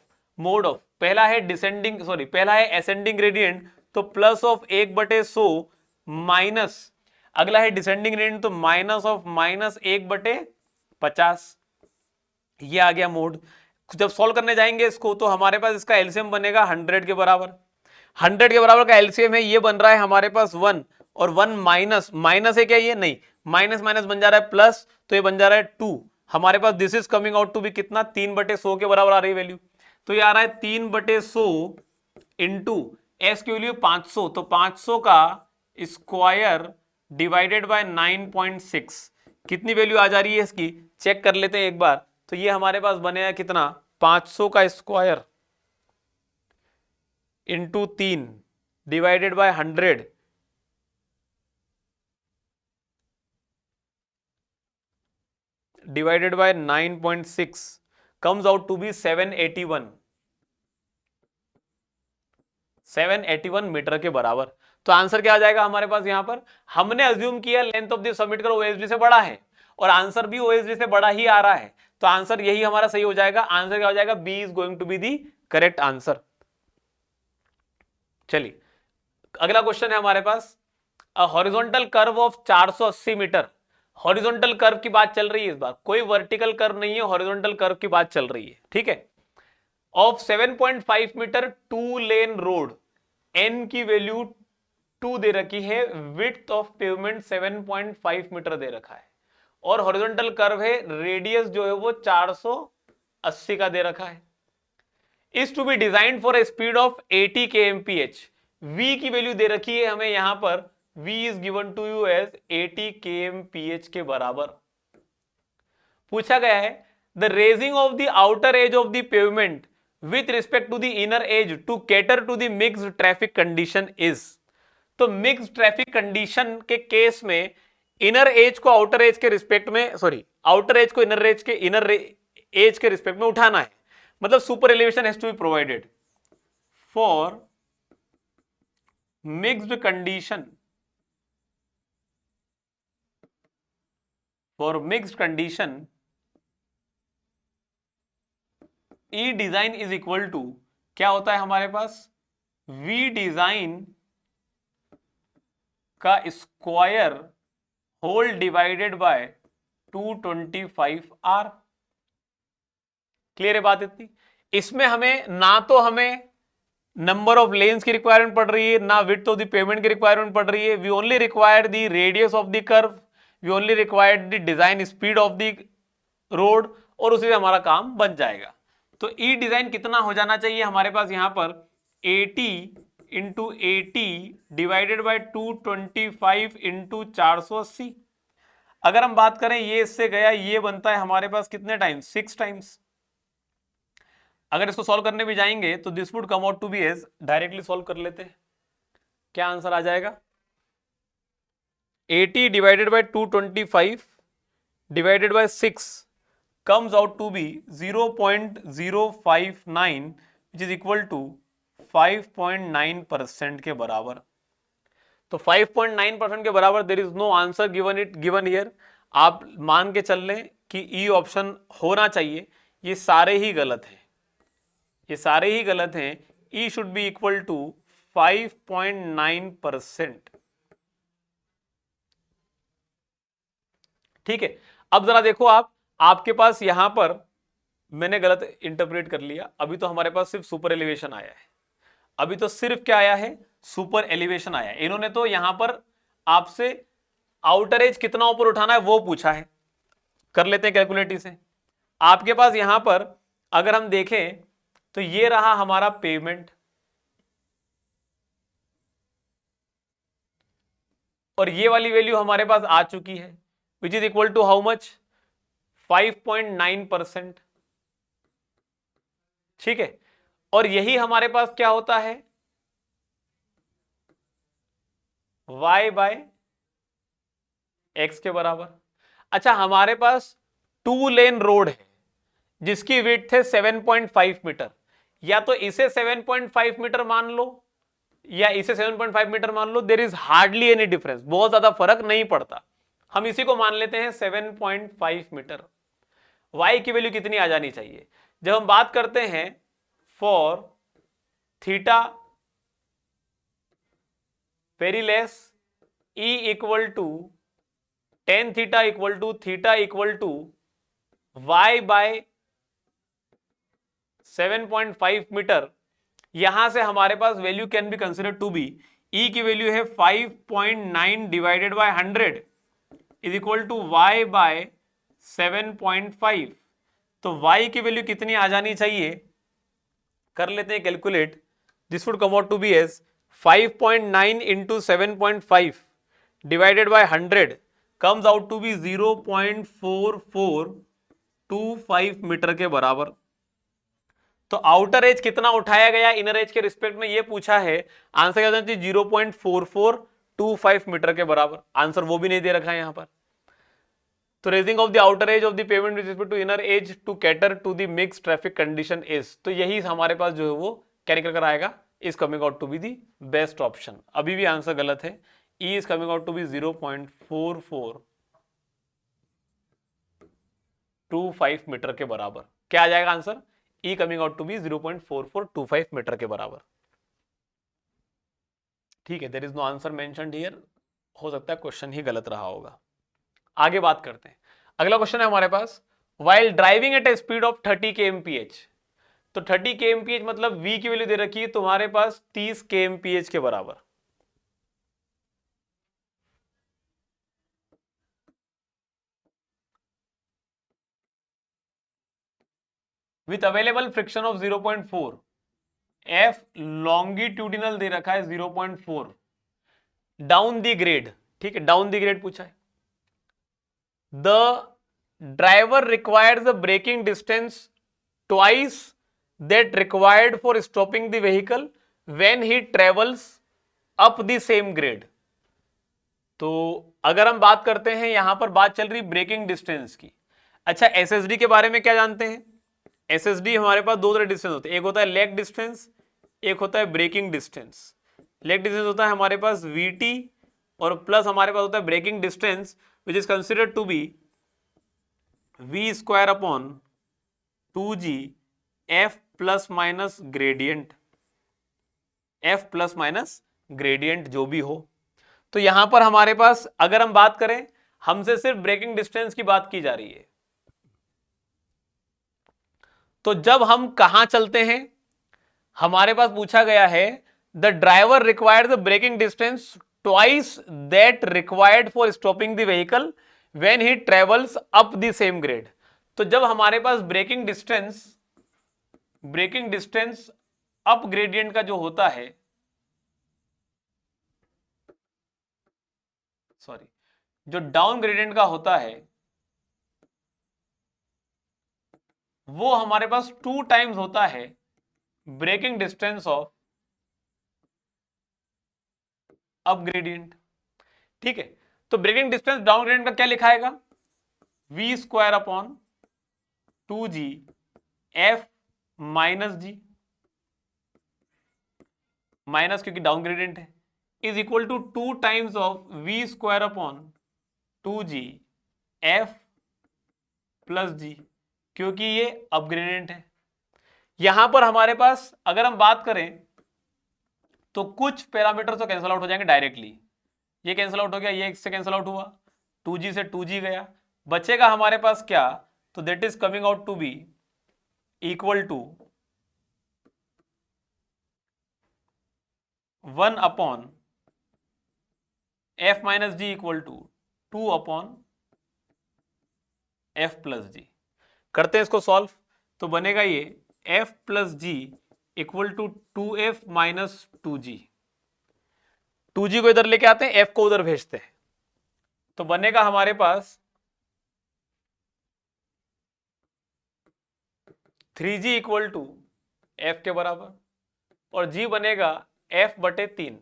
पहला है डिसेंडिंग, सॉरी पहला है असेंडिंग ग्रेडियंट, तो प्लस ऑफ 1/100 माइनस, अगला है डिसेंडिंग ग्रेडियंट तो माइनस ऑफ -1/50। ये आ गया मोड। जब सॉल्व करने जाएंगे इसको तो हमारे पास इसका एलसीएम बनेगा 100 के बराबर। 100 के बराबर का एलसीएम है, ये बन रहा है हमारे पास 1, और 1 माइनस माइनस है क्या, ये नहीं, माइनस माइनस बन जा रहा है प्लस, तो ये बन जा रहा है 2। हमारे पास this is coming out to be कितना, 3/100 के बराबर आ रही है वैल्यू। तो ये आ रहा है 3/100 इंटू एस की वैल्यू 500, तो 500 का स्क्वायर डिवाइडेड बाय 9.6। कितनी वैल्यू आ जा रही है इसकी, चेक कर लेते हैं एक बार। तो ये हमारे पास बनेगा कितना, 500 का square into 3 divided by 100 divided by 9.6 comes out to be 781 metre के बराबर। तो आंसर क्या आ जाएगा हमारे पास, यहां पर हमने अज्यूम किया length of the summit curve OSD से बड़ा है, और आंसर भी ओएसडी से बड़ा ही आ रहा है, तो आंसर यही हमारा सही हो जाएगा। आंसर क्या हो जाएगा, B is going to be the correct answer. चलिए अगला क्वेश्चन है हमारे पास, horizontal curve of 480 metre. Horizontal curve की बात चल रही है, इस बार कोई वर्टिकल कर्व नहीं है, हॉरिजॉन्टल कर्व की बात चल रही है, ठीक है। Of 7.5 metre 2 lane road, n की वैल्यू 2 दे रखी है, विड्थ ऑफ पेवमेंट 7.5 मीटर दे रखा है, और हॉरिजॉन्टल कर्व है, रेडियस जो है वो 480 का दे रखा है। Is to be design for a speed of 80 kmph। v की वैल्यू दे रखी है हमें यहां पर, v is given to you as 80 kmph के बराबर। पूछा गया है the raising of the outer edge of the pavement with respect to the inner edge to cater to the mixed traffic condition is. तो मिक्स्ड ट्रैफिक कंडीशन के case में inner edge को outer as के respect में, sorry outer edge को inner edge के respect में उठाना है, मतलब super elevation has to be provided for mixed condition, for mixed condition e design is equal to क्या होता है हमारे पास, वी डिजाइन का square whole divided by 225R। Clear है बात इतनी? इसमें हमें ना तो हमें नंबर ऑफ लेन्स की रिक्वायरमेंट पड़ रही है, ना विड्थ ऑफ द पेमेंट की रिक्वायरमेंट पड़ रही है। We only require the radius of the curve, we only required the design speed of the road, और उसी से हमारा काम बन जाएगा। तो ई डिजाइन कितना हो जाना चाहिए हमारे पास यहां पर 80 इंटू 80 डिवाइडेड बाई 225 इंटू 480। अगर हम बात करें ये इससे गया, ये बनता है हमारे पास कितने टाइम्स? 6 टाइम्स। अगर इसको सॉल्व करने भी जाएंगे तो this would come out to be as, directly solve कर लेते हैं, क्या आंसर आ जाएगा? 80 divided by 225 divided by 6 comes out to be 0.059 which is equal to 5.9% के बराबर। तो 5.9% के बराबर there is no answer given here. आप मान के चल लें कि ई ऑप्शन होना चाहिए। ये सारे ही गलत हैं, ये सारे ही गलत हैं। ई शुड बी इक्वल टू 5.9%। ठीक है, अब जरा देखो आप, आपके पास यहां पर मैंने गलत इंटरप्रेट कर लिया। अभी तो हमारे पास सिर्फ सुपर एलिवेशन आया है, अभी तो सिर्फ क्या आया है? सुपर एलिवेशन आया है। इन्होंने तो यहां पर आपसे आउटर एज कितना ऊपर उठाना है वो पूछा है। कर लेते हैं कैलकुलेटर से। आपके पास यहां पर अगर हम देखें तो ये रहा हमारा पेमेंट, और ये वाली वैल्यू हमारे पास आ चुकी है which is equal to how much? 5.9%। ठीक है, और यही हमारे पास क्या होता है? y बाय x के बराबर। अच्छा, हमारे पास 2 लेन रोड है जिसकी विड्थ है 7.5 मीटर। या तो इसे 7.5 मीटर मान लो या इसे 7.5 मीटर मान लो, there is hardly any difference, बहुत ज्यादा फर्क नहीं पड़ता। हम इसी को मान लेते हैं 7.5 मीटर। y की वैल्यू कितनी आ जानी चाहिए? जब हम बात करते हैं for theta very less e equal to ten theta equal to theta equal to y by 7.5 metre, यहां से हमारे पास value can be consider to be, e की वैल्यू है 5.9 divided by 100 is equal to y by 7.5। तो y की value कितनी आ जानी चाहिए? कर लेते हैं calculate. This would come out to be as 5.9 into 7.5 divided by 100 comes out to be 0.4425 metre के बराबर। तो आउटर एज कितना उठाया गया इनर एज के रिस्पेक्ट में ये पूछा है। आंसर क्या होना चाहिए? 0.4425 मीटर के बराबर। आंसर वो भी नहीं दे रखा है यहां पर। तो raising of the outer edge of the pavement with respect to inner edge to cater to the mix traffic condition is, तो यही हमारे पास जो है वो कैरी कर आएगा, is coming out to be the best option. अभी भी आंसर गलत है। E is coming out to be 0.4425 metre के बराबर। क्या आ जाएगा answer? E coming out to be 0.4425 metre के बराबर। ठीक है, there is no answer mentioned here. हो सकता है क्वेश्चन ही गलत रहा होगा। आगे बात करते हैं। अगला क्वेश्चन है हमारे पास, while driving at a speed of 30 kmph। तो 30 kmph मतलब v की वैल्यू दे रखी है तुम्हारे पास 30 kmph के बराबर। With available friction of 0.4, f longitudinal दे रखा है 0.4, डाउन दी ग्रेड। ठीक है, डाउन दी ग्रेड पूछा है। The driver requires the braking distance twice that required for stopping the vehicle when he travels up the same grade. तो अगर हम बात करते हैं, यहां पर बात चल रही ब्रेकिंग डिस्टेंस की। अच्छा, एसएसडी के बारे में क्या जानते हैं? एसएसडी हमारे पास दो तरह डिस्टेंस होते हैं, एक होता है लेग डिस्टेंस, एक होता है ब्रेकिंग डिस्टेंस। लेग डिस्टेंस होता है हमारे पास वीटी, और प्लस हमारे पास होता है braking distance which is considered to be v square upon 2g F plus minus gradient, f plus minus gradient जो भी हो। तो यहां पर हमारे पास अगर हम बात करें, हमसे सिर्फ ब्रेकिंग डिस्टेंस की बात की जा रही है। तो जब हम कहां चलते हैं, हमारे पास पूछा गया है the driver required the braking distance twice that required for stopping the vehicle when he travels up the same grade. तो जब हमारे पास ब्रेकिंग डिस्टेंस अप ग्रेडियंट का जो होता है, सॉरी, जो डाउन ग्रेडियंट का होता है, वो हमारे पास 2 टाइम्स होता है braking distance of up gradient. ठीक है, तो ब्रेकिंग डिस्टेंस डाउन ग्रेडियंट का क्या लिखाएगा, V square upon 2g F minus G, minus क्योंकि डाउन ग्रेडियंट है, is equal to 2 times of V square upon 2g F plus G, क्योंकि ये अपग्रेडियंट है। यहां पर हमारे पास अगर हम बात करें तो कुछ पैरामीटर तो कैंसिल आउट हो जाएंगे डायरेक्टली, ये कैंसिल आउट हो गया, ये इससे कैंसिल आउट हुआ, 2g से 2g गया, बचेगा हमारे पास क्या, तो that is coming out to be equal to 1 upon F minus G equal to 2 upon F plus G. करते हैं इसको सॉल्व, तो बनेगा ये F plus G equal to 2f minus 2g। 2g को इधर लेके आते हैं, f को उधर भेजते हैं, तो बनेगा हमारे पास 3g इक्वल टू एफ के बराबर, और g बनेगा f बटे 3,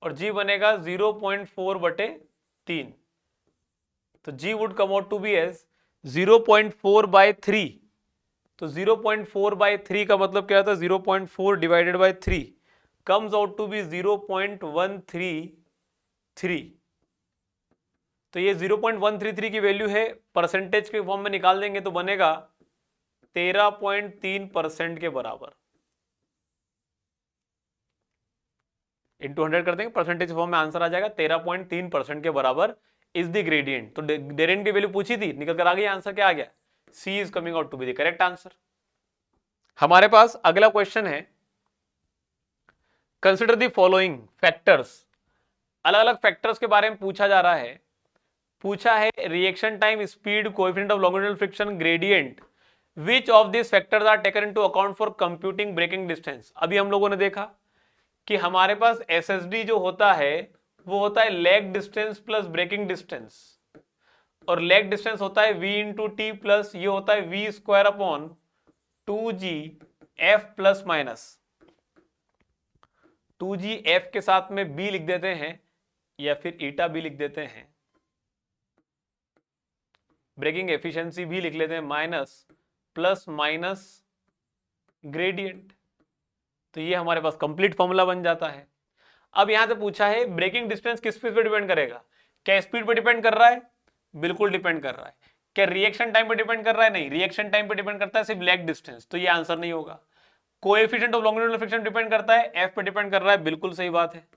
और g बनेगा 0.4 बटे 3, तो g would come out to be as 0.4 by 3। तो 0.4 बाय 3 का मतलब क्या था, 0.4 divided by 3 comes out to be 0.133। तो ये 0.133 की वैल्यू है, परसेंटेज के फॉर्म में निकाल देंगे तो बनेगा 13.3% के बराबर, इंटू 100 कर देंगे, परसेंटेज फॉर्म में आंसर आ जाएगा 13.3% के बराबर इज द ग्रेडियंट। तो ग्रेडियंट की वैल्यू पूछी थी, निकल कर आ गई, आंसर क्या आ गया, C is coming out to be the correct answer. हमारे पास अगला क्वेश्चन है, कंसिडर द फॉलोइंग फैक्टर्स। अलग अलग फैक्टर्स के बारे में पूछा जा रहा है, पूछा है reaction time, speed, coefficient of longitudinal friction, gradient, which of this factors are taken into account for computing braking distance. अभी हम लोगों ने देखा कि हमारे पास एसएसडी जो होता है वो होता है lag distance plus braking distance, और लेग डिस्टेंस होता है v इंटू टी प्लस ये होता है v square upon 2g F plus minus 2g f के साथ में b लिख देते हैं या फिर ईटा b लिख देते हैं, ब्रेकिंग एफिशिएंसी भी लिख लेते हैं माइनस प्लस माइनस ग्रेडियंट। तो ये हमारे पास कंप्लीट फॉर्मूला बन जाता है। अब यहां से पूछा है ब्रेकिंग डिस्टेंस किस पे डिपेंड करेगा, क्या स्पीड पे डिपेंड कर रहा है, बिल्कुल डिपेंड कर रहा है। क्या रिएक्शन टाइम पे डिपेंड कर रहा है, नहीं, रिएक्शन टाइम पे डिपेंड करता है सिर्फ लेग डिस्टेंस, तो ये आंसर नहीं होगा। Coefficient of longitudinal friction depend करता है, एफ पे डिपेंड कर रहा है, बिल्कुल सही बात है।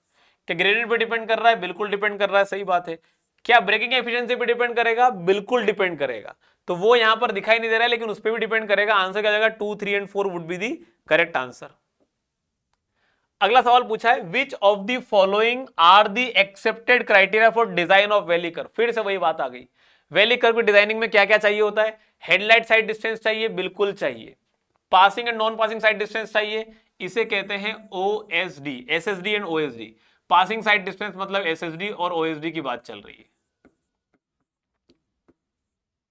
क्या ग्रेडियंट पे डिपेंड कर रहा है, बिल्कुल डिपेंड कर रहा है, सही बात है। क्या ब्रेकिंग एफिशिएंसी पे डिपेंड करेगा, बिल्कुल डिपेंड करेगा, तो वो यहां पर दिखाई नहीं दे रहा है, लेकिन उस पर भी डिपेंड करेगा। आंसर क्या जाएगा, 2, 3 and 4 would be the correct answer. अगला सवाल पूछा है which of the following are the accepted criteria for design of valley curve. फिर से वही बात आ गई, वैली कर्व की डिजाइनिंग में क्या क्या चाहिए होता है, हेडलाइट साइड डिस्टेंस चाहिए, बिल्कुल चाहिए, passing and non passing sight distance चाहिए, इसे कहते हैं OSD, SSD and OSD. Passing sight distance मतलब एसएसडी और ओएसडी की बात चल रही है,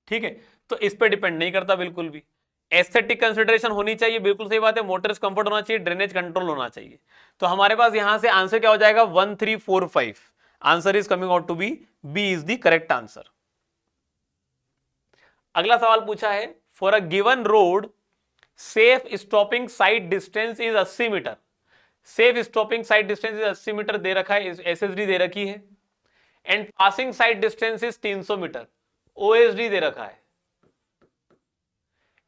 ठीक है, तो इस पे डिपेंड नहीं करता बिल्कुल भी। एस्थेटिक कंसिडरेशन होनी चाहिए, बिल्कुल सही बात है, मोटर्स कंफर्ट होना चाहिए, ड्रेनेज कंट्रोल होना चाहिए। तो हमारे पास यहां से आंसर क्या हो जाएगा, 1, 3, 4, 5। Answer is coming out to be B is the correct answer. अगला सवाल पूछा है फॉर अ गिवन road safe stopping sight distance is 80 metre. Safe stopping sight distance is 80 metre दे रखा है, एसएसडी दे रखी है, and passing sight distance is 300 metre, OSD दे रखा है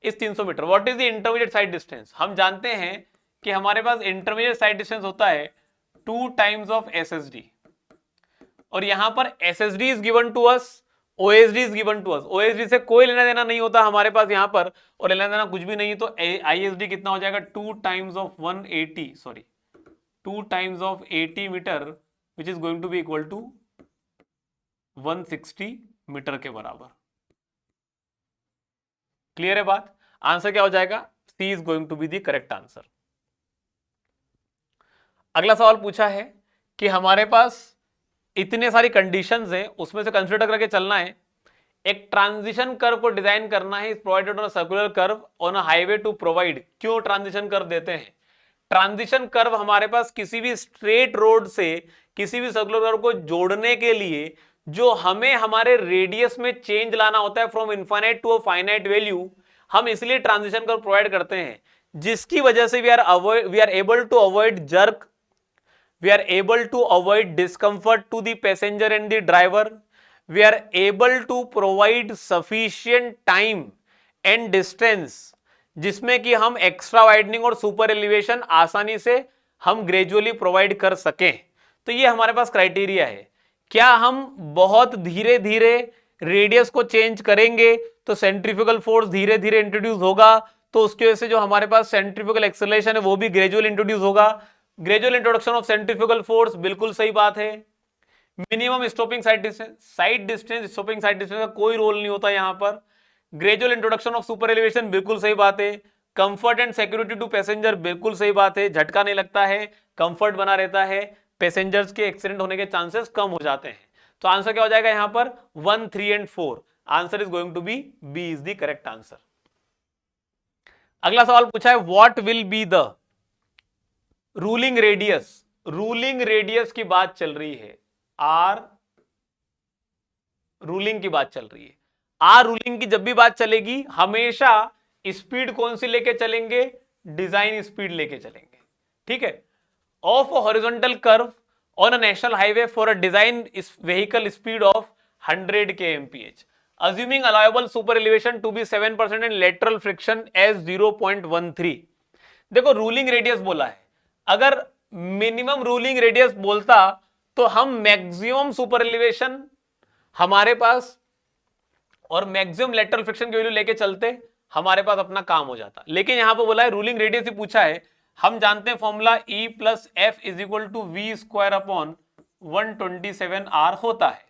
इस 300 metre. What is the intermediate sight distance. हम जानते हैं कि हमारे पास इंटरमीडिएट साइड डिस्टेंस होता है 2 टाइम्स ऑफ एसएसडी, और यहां पर SSD is given to us, OSD is given to us. OSD से कोई लेना देना नहीं होता हमारे पास यहां पर, और लेना देना कुछ भी नहीं है, तो आईएसडी कितना हो जाएगा 2 times of 180, sorry 2 times of 80 metre which is going to be equal to 160 metre के बराबर। क्लियर है बात? आंसर क्या हो जाएगा? C is going to be the correct answer. अगला सवाल पूछा है कि हमारे पास इतने सारी कंडीशंस हैं, उसमें से कंसीडर करके चलना है। एक ट्रांजिशन कर्व को डिजाइन करना है, is provided on a circular curve on a highway to provide. क्यों ट्रांजिशन कर्व देते हैं? ट्रांजिशन कर्व हमारे पास किसी भी स्ट्रेट रोड से किसी भी सर्कुलर कर्व को जोड़ने के लिए जो हमें हमारे रेडियस में चेंज लाना होता है from infinite to a finite value, हम इसलिए ट्रांजिशन कर्व प्रोवाइड करते हैं, जिसकी वजह से we are able to avoid jerk, we are able to avoid discomfort to the passenger and the driver, we are able to provide sufficient time and distance जिसमें कि हम एक्स्ट्रा वाइडनिंग और super elevation आसानी से हम gradually provide कर सकें। तो ये हमारे पास क्राइटेरिया है। क्या हम बहुत धीरे धीरे रेडियस को चेंज करेंगे तो सेंट्रीफ्यूगल फोर्स धीरे धीरे इंट्रोड्यूस होगा, तो उसकी वजह से जो हमारे पास सेंट्रीफ्यूगल एक्सेलरेशन है वो भी ग्रेजुअल इंट्रोड्यूस होगा। Gradual introduction of centrifugal force, बिल्कुल सही बात है। Minimum stopping sight distance stopping sight distance का कोई रोल नहीं होता यहां पर। Gradual introduction of super elevation, बिल्कुल सही बात है। Comfort and security to passenger, बिल्कुल सही बात है, झटका नहीं लगता है, कंफर्ट बना रहता है, पैसेंजर्स के एक्सीडेंट होने के चांसेस कम हो जाते हैं। तो आंसर क्या हो जाएगा यहां पर? 1, 3 and 4। Answer is going to be B is the correct answer. अगला सवाल पूछा है, what will be the ruling radius. Ruling radius की बात चल रही है, आर रूलिंग की बात चल रही है। आर रूलिंग की जब भी बात चलेगी हमेशा स्पीड कौन सी लेके चलेंगे? डिजाइन स्पीड लेके चलेंगे, ठीक है। Of horizontal curve on a national highway for a design vehicle speed of 100 kmph, assuming allowable super elevation to be 7% and lateral friction as 0.13। देखो रूलिंग रेडियस बोला है, अगर मिनिमम रूलिंग रेडियस बोलता तो हम मैक्सिमम सुपर एलिवेशन हमारे पास और maximum lateral friction की वैल्यू लेके चलते, हमारे पास अपना काम हो जाता। लेकिन यहां पे बोला है रूलिंग रेडियस ही पूछा है। हम जानते हैं formula E plus f is equal to we square upon 127R होता है।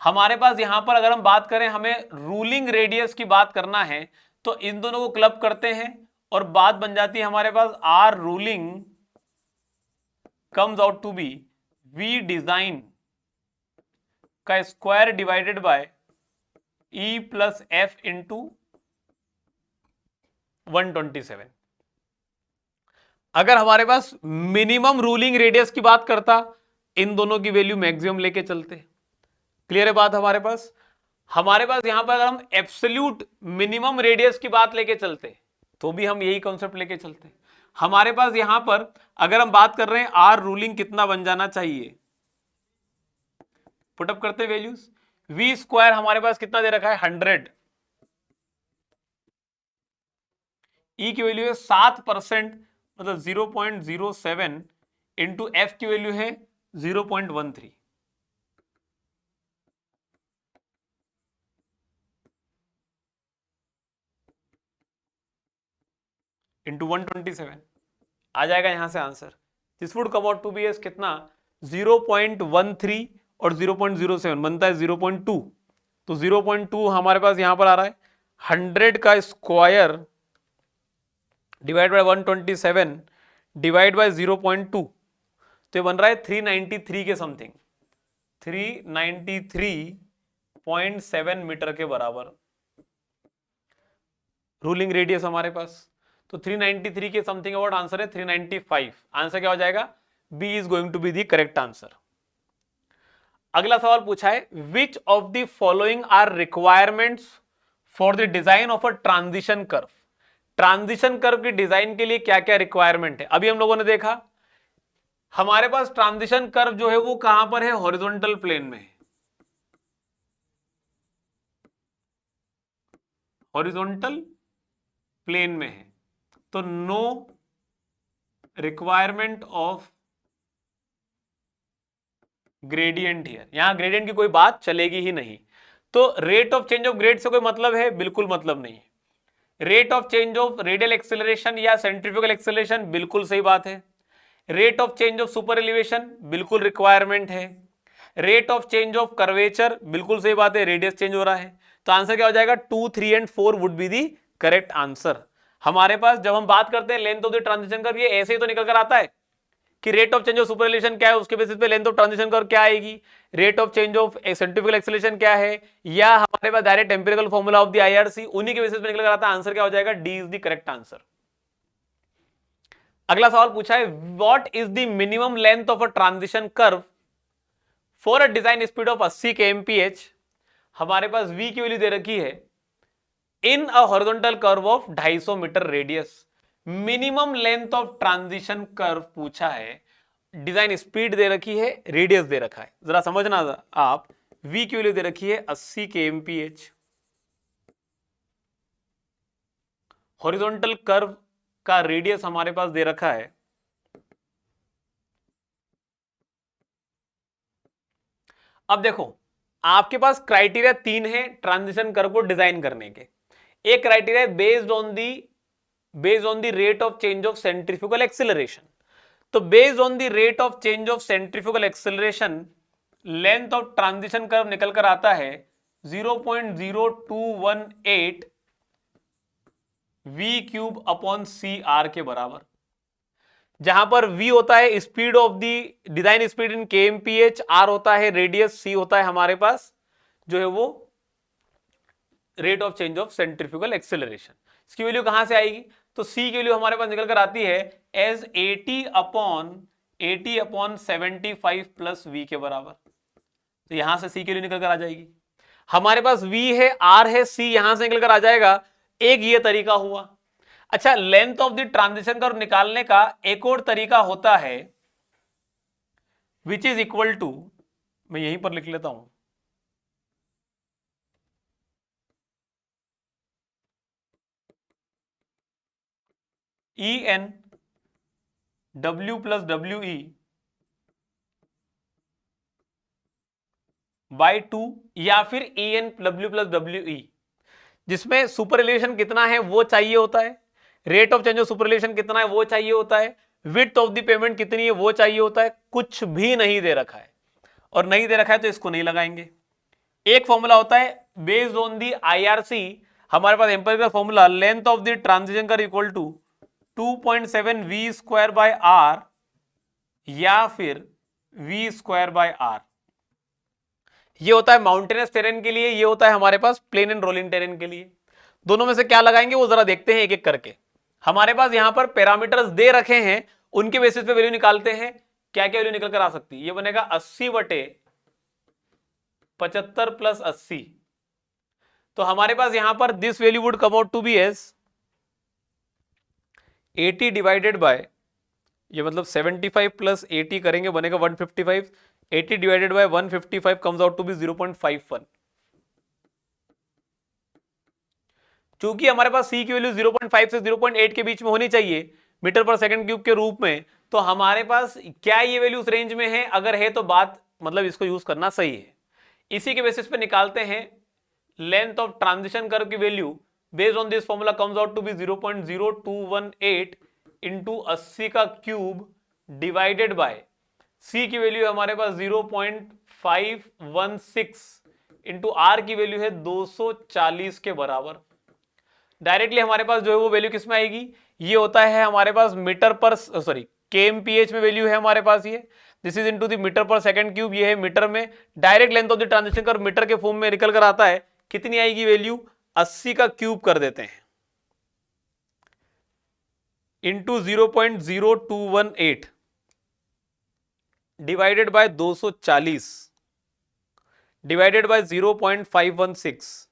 हमारे पास यहां पर अगर हम बात करें, हमें रूलिंग रेडियस की बात करना है, तो इन दोनों को क्लब करते हैं और बात बन जाती है हमारे पास R ruling comes out to be V design का square divided by E plus F into 127। अगर हमारे पास मिनिमम रूलिंग रेडियस की बात करता, इन दोनों की वैल्यू मैक्सिमम लेके चलते। क्लियर है बात? हमारे पास यहां पर अगर हम एब्सोल्यूट मिनिमम रेडियस की बात लेके चलते तो भी हम यही कॉन्सेप्ट लेके चलते। हमारे पास यहां पर अगर हम बात कर रहे हैं आर रूलिंग कितना बन जाना चाहिए, पुटअप करते वैल्यूज। वी स्क्वायर हमारे पास कितना दे रखा है? 100। ई की वैल्यू है 7%, मतलब 0.07 इंटू एफ की वैल्यू है 0.13। इंटू 127 आ जाएगा यहां से answer. This would come out to be as कितना? 0.13 और 0.07 बनता है 0.2। तो 0.2 हमारे पास यहां पर आ रहा है। 100 का square divide by 127 divide by 0.2, तो ये बन रहा है 393 के समथिंग, 393.7 मीटर के बराबर रूलिंग रेडियस हमारे पास। तो 393 के समथिंग अबाउट आंसर है 395। आंसर क्या हो जाएगा? B is going to be the correct answer. अगला सवाल पूछा है, which of the following are requirements for the design of a transition curve. Transition curve की डिजाइन के लिए क्या क्या रिक्वायरमेंट है? अभी हम लोगों ने देखा हमारे पास ट्रांजिशन कर्व जो है वो कहां पर है? हॉरिजॉन्टल प्लेन में है। हॉरिजॉन्टल प्लेन में है, तो no requirement of gradient here, यहां ग्रेडियंट की कोई बात चलेगी ही नहीं। तो rate of change of grade से कोई मतलब है? बिल्कुल मतलब नहीं है। Rate of change of radial acceleration या सेंट्रीफ्यूगल एक्सेलरेशन, बिल्कुल सही बात है। Rate of change of super elevation, बिल्कुल रिक्वायरमेंट है। Rate of change of curvature, बिल्कुल सही बात है, रेडियस चेंज हो रहा है। तो आंसर क्या हो जाएगा? 2, 3 and 4 would be the correct answer. हमारे पास जब हम बात करते हैं length of the transition curve, ये ऐसे ही तो निकल कर आता है कि rate of change of super elevation क्या है, उसके बेसिस पे लेंथ ऑफ ट्रांजिशन कर्व क्या आएगी, rate of change of centrifugal acceleration क्या है, या हमारे पास direct empirical formula of the IRC, उन्हीं के बेसिस पे निकल कर आता है। आंसर क्या हो जाएगा? D is the correct answer. अगला सवाल पूछा है, what is the minimum length of a transition curve for a design speed of 80 kmph। हमारे पास v की वैल्यू दे रखी है in a horizontal curve of 250 metre radius. Minimum length of transition curve पूछा है, डिजाइन स्पीड दे रखी है, radius दे रखा है। जरा समझना आप, v की वैल्यू दे रखी है 80 kmph, हॉरिजॉन्टल कर्व का रेडियस हमारे पास दे रखा है अब देखो, आपके पास क्राइटेरिया 3 है ट्रांजिशन कर्व को डिजाइन करने के। एक criteria based on the rate of change of centrifugal acceleration. तो based on the rate of change of centrifugal acceleration, length of transition curve निकल कर आता है 0.0218 v cube upon C R के बराबर, जहां पर v होता है speed of the design speed in kmph, r होता है रेडियस, c होता है हमारे पास जो है वो rate of change of centrifugal acceleration. इसकी वैल्यू कहां से आएगी? तो c की वैल्यू हमारे पास निकल कर आती है एज 80 अपॉन 75 प्लस v के बराबर। तो यहां से c की वैल्यू निकल कर आ जाएगी। हमारे पास v है, r है, c यहां से निकल कर आ जाएगा। एक ये तरीका हुआ। अच्छा, length of the transition curve निकालने का एक और तरीका होता है विच इज इक्वल टू, मैं यहीं पर लिख लेता हूं, E N W plus W E by 2, या फिर E N W plus W E, जिसमें सुपर एलिवेशन कितना है वो चाहिए होता है, rate of change of super elevation कितना है वो चाहिए होता है, विड्थ ऑफ द पेमेंट कितनी है वो चाहिए होता है। कुछ भी नहीं दे रखा है, और नहीं दे रखा है तो इसको नहीं लगाएंगे। एक फॉर्मूला होता है बेस्ड ऑन दी आईआरसी, हमारे पास empirical formula, length of the transition curve equal to 2.7 we square by R या फिर वी स्क्वायर बाय आर। ये होता है माउंटेनस टेरेन के लिए, ये होता है हमारे पास प्लेन एंड रोलिंग टेरेन के लिए। दोनों में से क्या लगाएंगे वो जरा देखते हैं एक एक करके। हमारे पास यहां पर पैरामीटर्स दे रखे हैं, उनके बेसिस पे वैल्यू निकालते हैं। क्या क्या वैल्यू निकल कर आ सकती है? ये बनेगा 80/75 प्लस 80। तो हमारे पास यहां पर this value would come out to be as 80 divided by, ये मतलब 75 प्लस 80 करेंगे बनेगा 155। 80 divided by 155 comes out to be 0.51। चूंकि हमारे पास c की वैल्यू 0.5 से 0.8 के बीच में होनी चाहिए मीटर पर सेकंड क्यूब के रूप में, तो हमारे पास क्या ये वैल्यू उस रेंज में है? अगर है तो बात मतलब इसको यूज करना सही है। इसी के बेसिस पे निकालते हैं लेंथ ऑफ ट्रांजिशन कर्व की value. Based on this formula comes out to be 0.0218 into 80 का क्यूब डिवाइडेड बाय c की वैल्यू हमारे पास 0.516 इंटू आर की वैल्यू है 240 के बराबर। डायरेक्टली हमारे पास जो है वो वैल्यू किस में आएगी? ये होता है हमारे पास मीटर पर, सॉरी केएमपीएच में वैल्यू है हमारे पास। ये this is into the metre per second cube, ये है मीटर में। Direct length of the transition curve metre के फॉर्म में निकल कर आता है। कितनी आएगी वैल्यू? 80 का क्यूब कर देते हैं into 0.0218 divided by 240 divided by 0.516।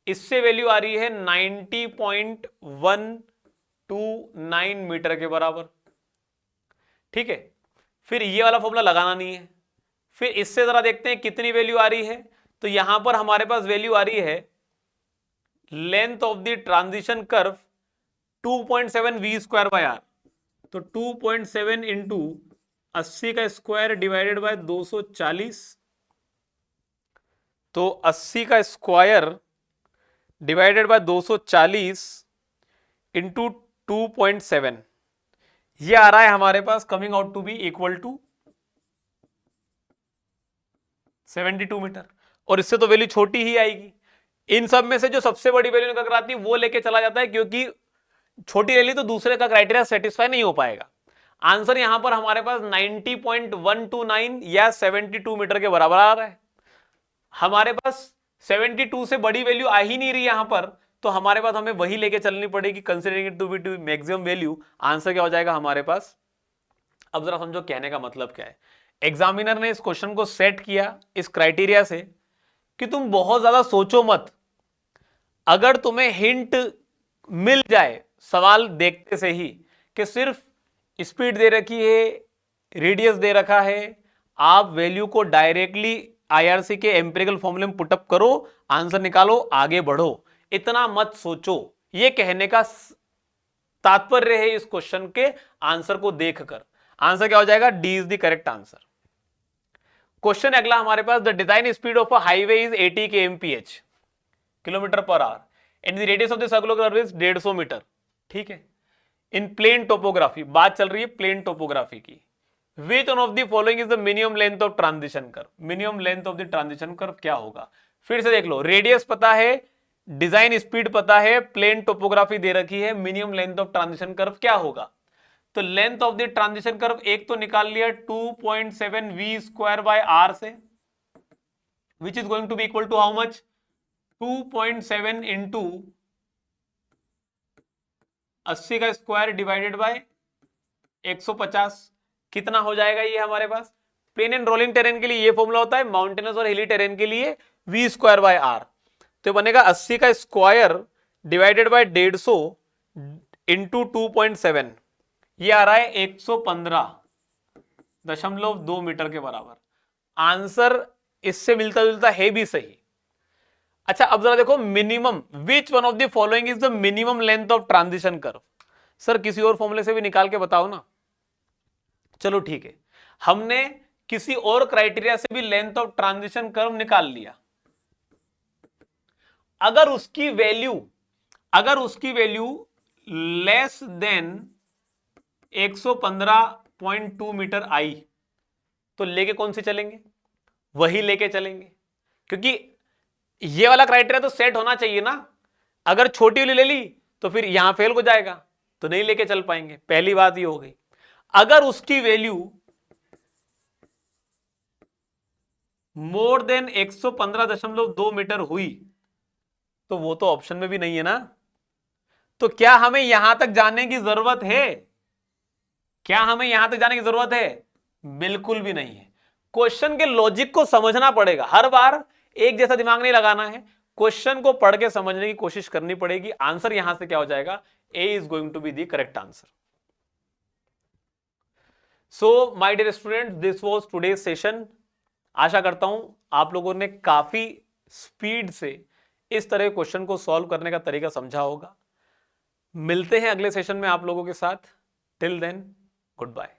इससे वैल्यू आ रही है 90.129 मीटर के बराबर। ठीक है, फिर ये वाला फॉर्मूला लगाना नहीं है। फिर इससे जरा देखते हैं कितनी वैल्यू आ रही है। तो यहां पर हमारे पास वैल्यू आ रही है length of the transition curve 2.7 we square by r. तो 2.7 इंटू 80 का स्क्वायर डिवाइडेड बाय 240, तो 80 का स्क्वायर डिवाइडेड बाय 240 इंटू 2.7, ये आ रहा है हमारे पास coming out to be equal to 72 metre. और इससे तो वैल्यू छोटी ही आएगी। इन सब में से जो सबसे बड़ी वैल्यू निकल कर आती है वो लेके चला जाता है, क्योंकि छोटी ले ली तो दूसरे का क्राइटेरिया सेटिस्फाई नहीं हो पाएगा। आंसर यहां पर हमारे पास 90.129 या 72 मीटर के बराबर आ रहा है। हमारे पास 72 से बड़ी वैल्यू आ ही नहीं रही यहां पर, तो हमारे पास हमें वही लेके चलनी पड़ेगी, considering it to be maximum value. Answer क्या हो जाएगा हमारे पास? अब जरा समझो कहने का मतलब क्या है। एग्जामिनर ने इस क्वेश्चन को सेट किया इस क्राइटेरिया से कि तुम बहुत ज्यादा सोचो मत, अगर तुम्हें हिंट मिल जाए सवाल देखते से ही कि सिर्फ स्पीड दे रखी है, रेडियस दे रखा है, आप वैल्यू को डायरेक्टली आईआरसी के एम्पिरिकल फॉर्मूले में पुटअप करो, आंसर निकालो, आगे बढ़ो, इतना मत सोचो। यह कहने का तात्पर्य है इस क्वेश्चन के आंसर को देखकर। आंसर क्या हो जाएगा? D is the correct answer. Question अगला हमारे पास, the design speed of a highway is 80 kmph, kilometre पर hour, and the radius of the circular curve is 150 metre. ठीक है। इन प्लेन टोपोग्राफी, बात चल रही है प्लेन टोपोग्राफी की, which one of the following is the minimum length of transition curve. Minimum length of the transition curve क्या होगा? फिर से देख लो, रेडियस पता है, डिजाइन स्पीड पता है, प्लेन टोपोग्राफी दे रखी है, minimum length of transition curve क्या होगा? तो length of the transition curve एक तो निकाल लिया 2.7 v स्क्वायर बाय आर से, which is going to be equal to how much? 2.7 into 80 का स्क्वायर डिवाइडेड बाय 150, कितना हो जाएगा ये हमारे पास? प्लेन एंड रोलिंग टेरेन के लिए ये फॉर्मूला होता है, माउंटेनस और हिली टेरेन के लिए v स्क्वायर बाय आर। तो बनेगा 80 का स्क्वायर डिवाइडेड बाय 150 इंटू 2.7, ये आ रहा है 115.2 मीटर के बराबर। आंसर इससे मिलता जुलता है भी सही। अच्छा, अब जरा देखो, minimum, which one of the following is the minimum length of transition curve. Sir किसी और फॉर्मूले से भी निकाल के बताओ ना। चलो ठीक है, हमने किसी और क्राइटेरिया से भी लेंथ ऑफ ट्रांजिशन कर्व निकाल लिया। अगर उसकी वैल्यू लेस देन 115.2 मीटर आई, तो लेके कौन से चलेंगे? वही लेके चलेंगे, क्योंकि ये वाला क्राइटेरिया तो सेट होना चाहिए ना। अगर छोटी वाली ले ली तो फिर यहां फेल हो जाएगा, तो नहीं लेके चल पाएंगे। पहली बात ये हो गई। अगर उसकी वैल्यू मोर देन 115.2 मीटर हुई, तो वो तो ऑप्शन में भी नहीं है ना। तो क्या हमें यहां तक जाने की जरूरत है? क्या हमें यहां तक जाने की जरूरत है? बिल्कुल भी नहीं है। क्वेश्चन के लॉजिक को समझना पड़ेगा, हर बार एक जैसा दिमाग नहीं लगाना है, क्वेश्चन को पढ़ के समझने की कोशिश करनी पड़ेगी। आंसर यहां से क्या हो जाएगा? A is going to be the correct answer. So my dear student, this was today's session. आशा करता हूं आप लोगों ने काफी स्पीड से इस तरह क्वेश्चन को सॉल्व करने का तरीका समझा होगा। मिलते हैं अगले सेशन में आप लोगों के साथ। Till then, good bye.